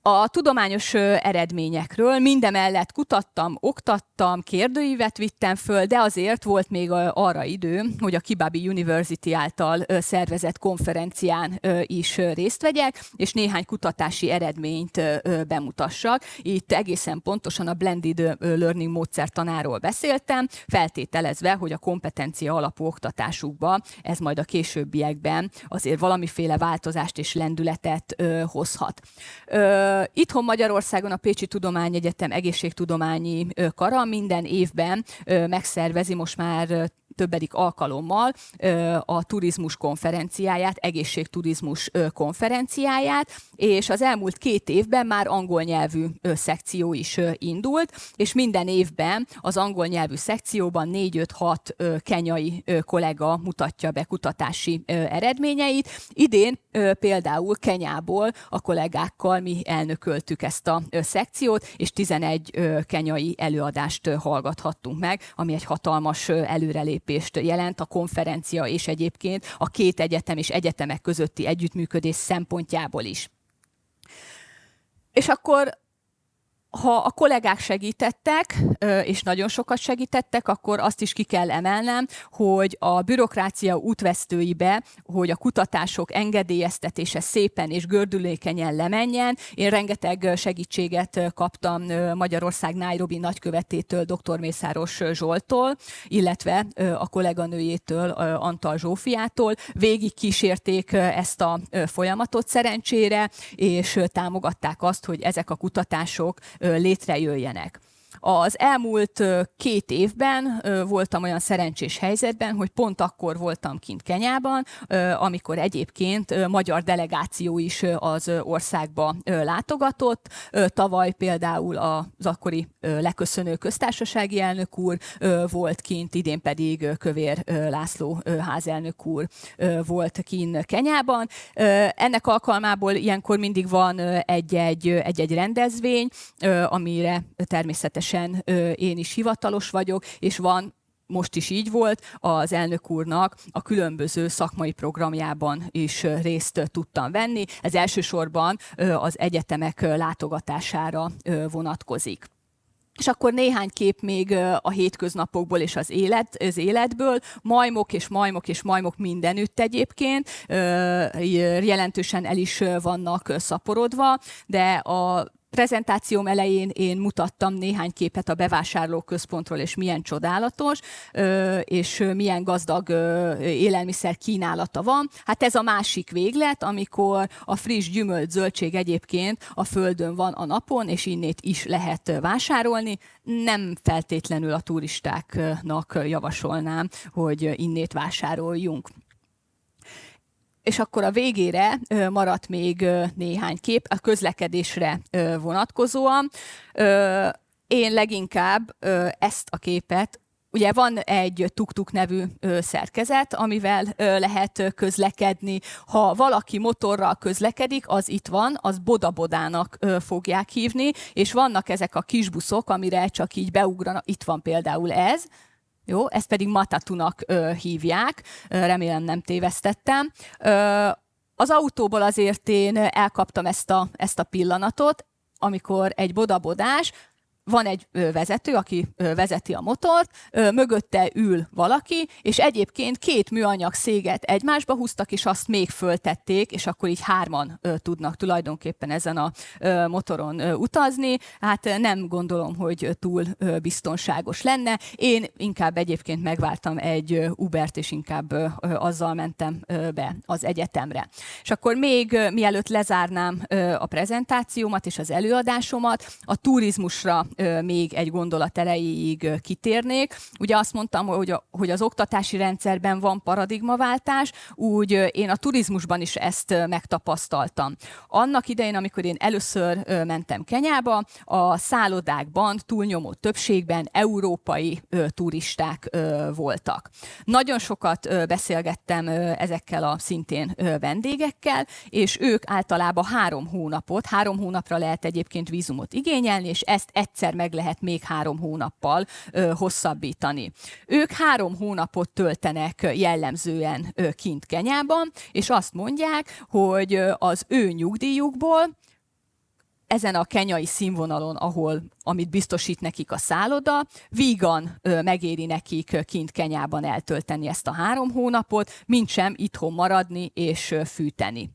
A tudományos eredményekről mindemellett kutattam, oktattam, kérdőívet vittem föl, de azért volt még arra idő, hogy a Kibabi University által szervezett konferencián is részt vegyek, és néhány kutatási eredményt bemutassak. Itt egészen pontosan a blended learning módszertanáról beszéltem, feltételezve, hogy a kompetencia alapú oktatásukba ez majd a későbbiekben azért valamiféle változást és lendületet hozhat. Itthon Magyarországon a Pécsi Tudományegyetem egészségtudományi kara minden évben megszervezi most már többedik alkalommal a turizmus konferenciáját, egészségturizmus konferenciáját, és az elmúlt 2 évben már angol nyelvű szekció is indult, és minden évben az angol nyelvű szekcióban 4-5-6 kenyai kollega mutatja be kutatási eredményeit. Idén például Kenyából a kollégákkal mi elnököltük ezt a szekciót, és 11 kenyai előadást hallgathattunk meg, ami egy hatalmas előrelépést jelent a konferencia és egyébként a 2 egyetem és egyetemek közötti együttműködés szempontjából is. És akkor, ha a kollégák segítettek, és nagyon sokat segítettek, akkor azt is ki kell emelnem, hogy a bürokrácia útvesztőibe, hogy a kutatások engedélyeztetése szépen és gördülékenyen lemenjen. Én rengeteg segítséget kaptam Magyarország Nairobi nagykövetétől, dr. Mészáros Zsolttól, illetve a kolléganőjétől, Antal Zsófiától. Végig kísérték ezt a folyamatot szerencsére, és támogatták azt, hogy ezek a kutatások létrejöjjenek. Az elmúlt 2 évben voltam olyan szerencsés helyzetben, hogy pont akkor voltam kint Kenyában, amikor egyébként magyar delegáció is az országba látogatott. Tavaly például az akkori leköszönő köztársasági elnök úr volt kint, idén pedig Kövér László házelnök úr volt kint Kenyában. Ennek alkalmából ilyenkor mindig van egy-egy rendezvény, amire természetesen természetesen én is hivatalos vagyok, és van, most is így volt, az elnök úrnak a különböző szakmai programjában is részt tudtam venni. Ez elsősorban az egyetemek látogatására vonatkozik. És akkor néhány kép még a hétköznapokból és az életből. Majmok és majmok mindenütt egyébként. Jelentősen el is vannak szaporodva, de a prezentációm elején én mutattam néhány képet a bevásárlóközpontról, és milyen csodálatos, és milyen gazdag élelmiszer kínálata van. Hát ez a másik véglet, amikor a friss gyümölcs, zöldség egyébként a földön van a napon, és innét is lehet vásárolni. Nem feltétlenül a turistáknak javasolnám, hogy innét vásároljunk. És akkor a végére maradt még néhány kép a közlekedésre vonatkozóan. Én leginkább ezt a képet, ugye van egy tuk-tuk nevű szerkezet, amivel lehet közlekedni. Ha valaki motorral közlekedik, az itt van, az boda-bodának fogják hívni, és vannak ezek a kis buszok, amire csak így beugranak, itt van például ez. Jó, ezt pedig matatunak hívják, remélem nem tévesztettem. Az autóból azért én elkaptam ezt a pillanatot, amikor egy bodabodás, van egy vezető, aki vezeti a motort, mögötte ül valaki, és egyébként két műanyag széget egymásba húztak, és azt még föltették, és akkor így hárman tudnak tulajdonképpen ezen a motoron utazni. Hát nem gondolom, hogy túl biztonságos lenne. Én inkább egyébként megvártam egy Ubert, és inkább azzal mentem be az egyetemre. És akkor még mielőtt lezárnám a prezentációmat és az előadásomat, a turizmusra még egy gondolat erejéig kitérnék. Ugye azt mondtam, hogy az oktatási rendszerben van paradigmaváltás, úgy én a turizmusban is ezt megtapasztaltam. Annak idején, amikor én először mentem Kenyába, a szállodákban túlnyomó többségben európai turisták voltak. Nagyon sokat beszélgettem ezekkel a szintén vendégekkel, és ők általában 3 hónapra lehet egyébként vízumot igényelni, és ezt egyszer meg lehet még 3 hónappal hosszabbítani. Ők 3 hónapot töltenek jellemzően kint Kenyában, és azt mondják, hogy az ő nyugdíjukból ezen a kenyai színvonalon, amit biztosít nekik a szálloda, vígan megéri nekik kint Kenyában eltölteni ezt a 3 hónapot, mintsem itthon maradni és fűteni.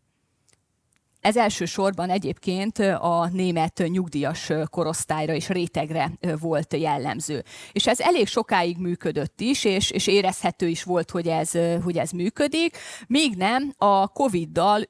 Ez elsősorban egyébként a német nyugdíjas korosztályra és rétegre volt jellemző. És ez elég sokáig működött is, és érezhető is volt, hogy ez működik, míg nem a Covid-dal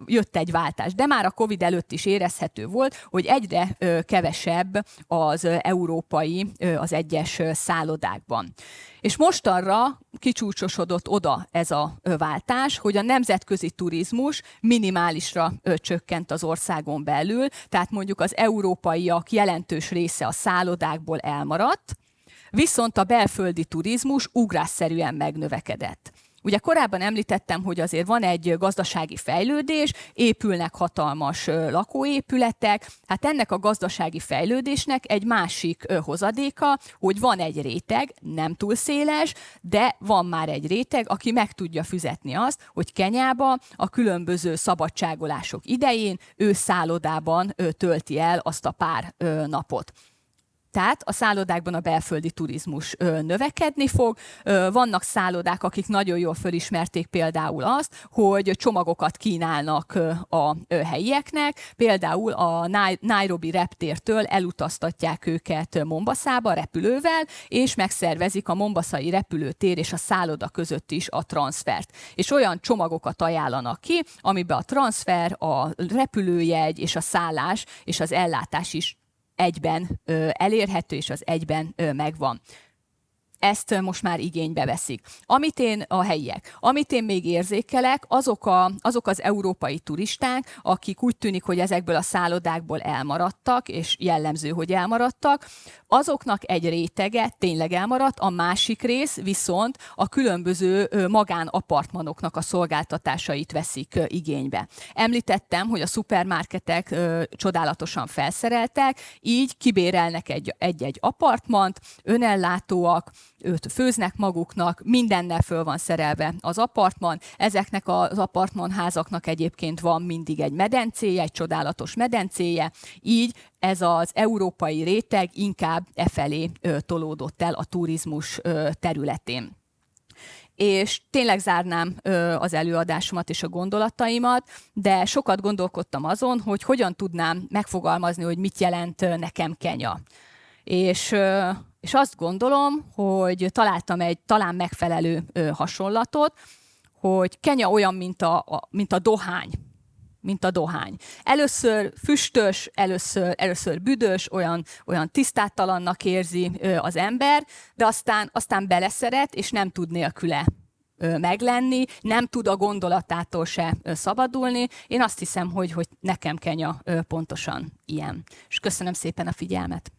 jött egy váltás. De már a Covid előtt is érezhető volt, hogy egyre kevesebb az európai az egyes szállodákban. És mostanra kicsúcsosodott oda ez a váltás, hogy a nemzetközi turizmus minimálisra csökkent az országon belül, tehát mondjuk az európaiak jelentős része a szállodákból elmaradt, viszont a belföldi turizmus ugrásszerűen megnövekedett. Ugye korábban említettem, hogy azért van egy gazdasági fejlődés, épülnek hatalmas lakóépületek, hát ennek a gazdasági fejlődésnek egy másik hozadéka, hogy van egy réteg, nem túl széles, de van már egy réteg, aki meg tudja fizetni azt, hogy Kenyába a különböző szabadságolások idején ő szállodában tölti el azt a pár napot. Tehát a szállodákban a belföldi turizmus növekedni fog. Vannak szállodák, akik nagyon jól fölismerték például azt, hogy csomagokat kínálnak a helyieknek. Például a Nairobi reptértől elutaztatják őket Mombaszába repülővel, és megszervezik a mombaszai repülőtér és a szálloda között is a transfert. És olyan csomagokat ajánlanak ki, amiben a transfer, a repülőjegy és a szállás és az ellátás is egyben elérhető, és az egyben megvan. ezt most már igénybe veszik. Amit én még érzékelek, azok az európai turisták, akik úgy tűnik, hogy ezekből a szállodákból elmaradtak, és jellemző, hogy elmaradtak, azoknak egy rétege tényleg elmaradt, a másik rész viszont a különböző magánapartmanoknak a szolgáltatásait veszik igénybe. Említettem, hogy a szupermarketek csodálatosan felszereltek, így kibérelnek egy apartmant, önellátóak, őt főznek maguknak, mindennel föl van szerelve az apartman. Ezeknek az apartmanházaknak egyébként van mindig egy medencéje, egy csodálatos medencéje, így ez az európai réteg inkább efelé tolódott el a turizmus területén. És tényleg zárnám az előadásomat és a gondolataimat, de sokat gondolkodtam azon, hogy hogyan tudnám megfogalmazni, hogy mit jelent nekem Kenya. És azt gondolom, hogy találtam egy talán megfelelő hasonlatot, hogy Kenya olyan, mint a dohány. Mint a dohány. Először füstös, először büdös, olyan tisztátalannak érzi az ember, de aztán beleszeret, és nem tud nélküle meglenni, nem tud a gondolatától se szabadulni. Én azt hiszem, hogy nekem Kenya pontosan ilyen. És köszönöm szépen a figyelmet.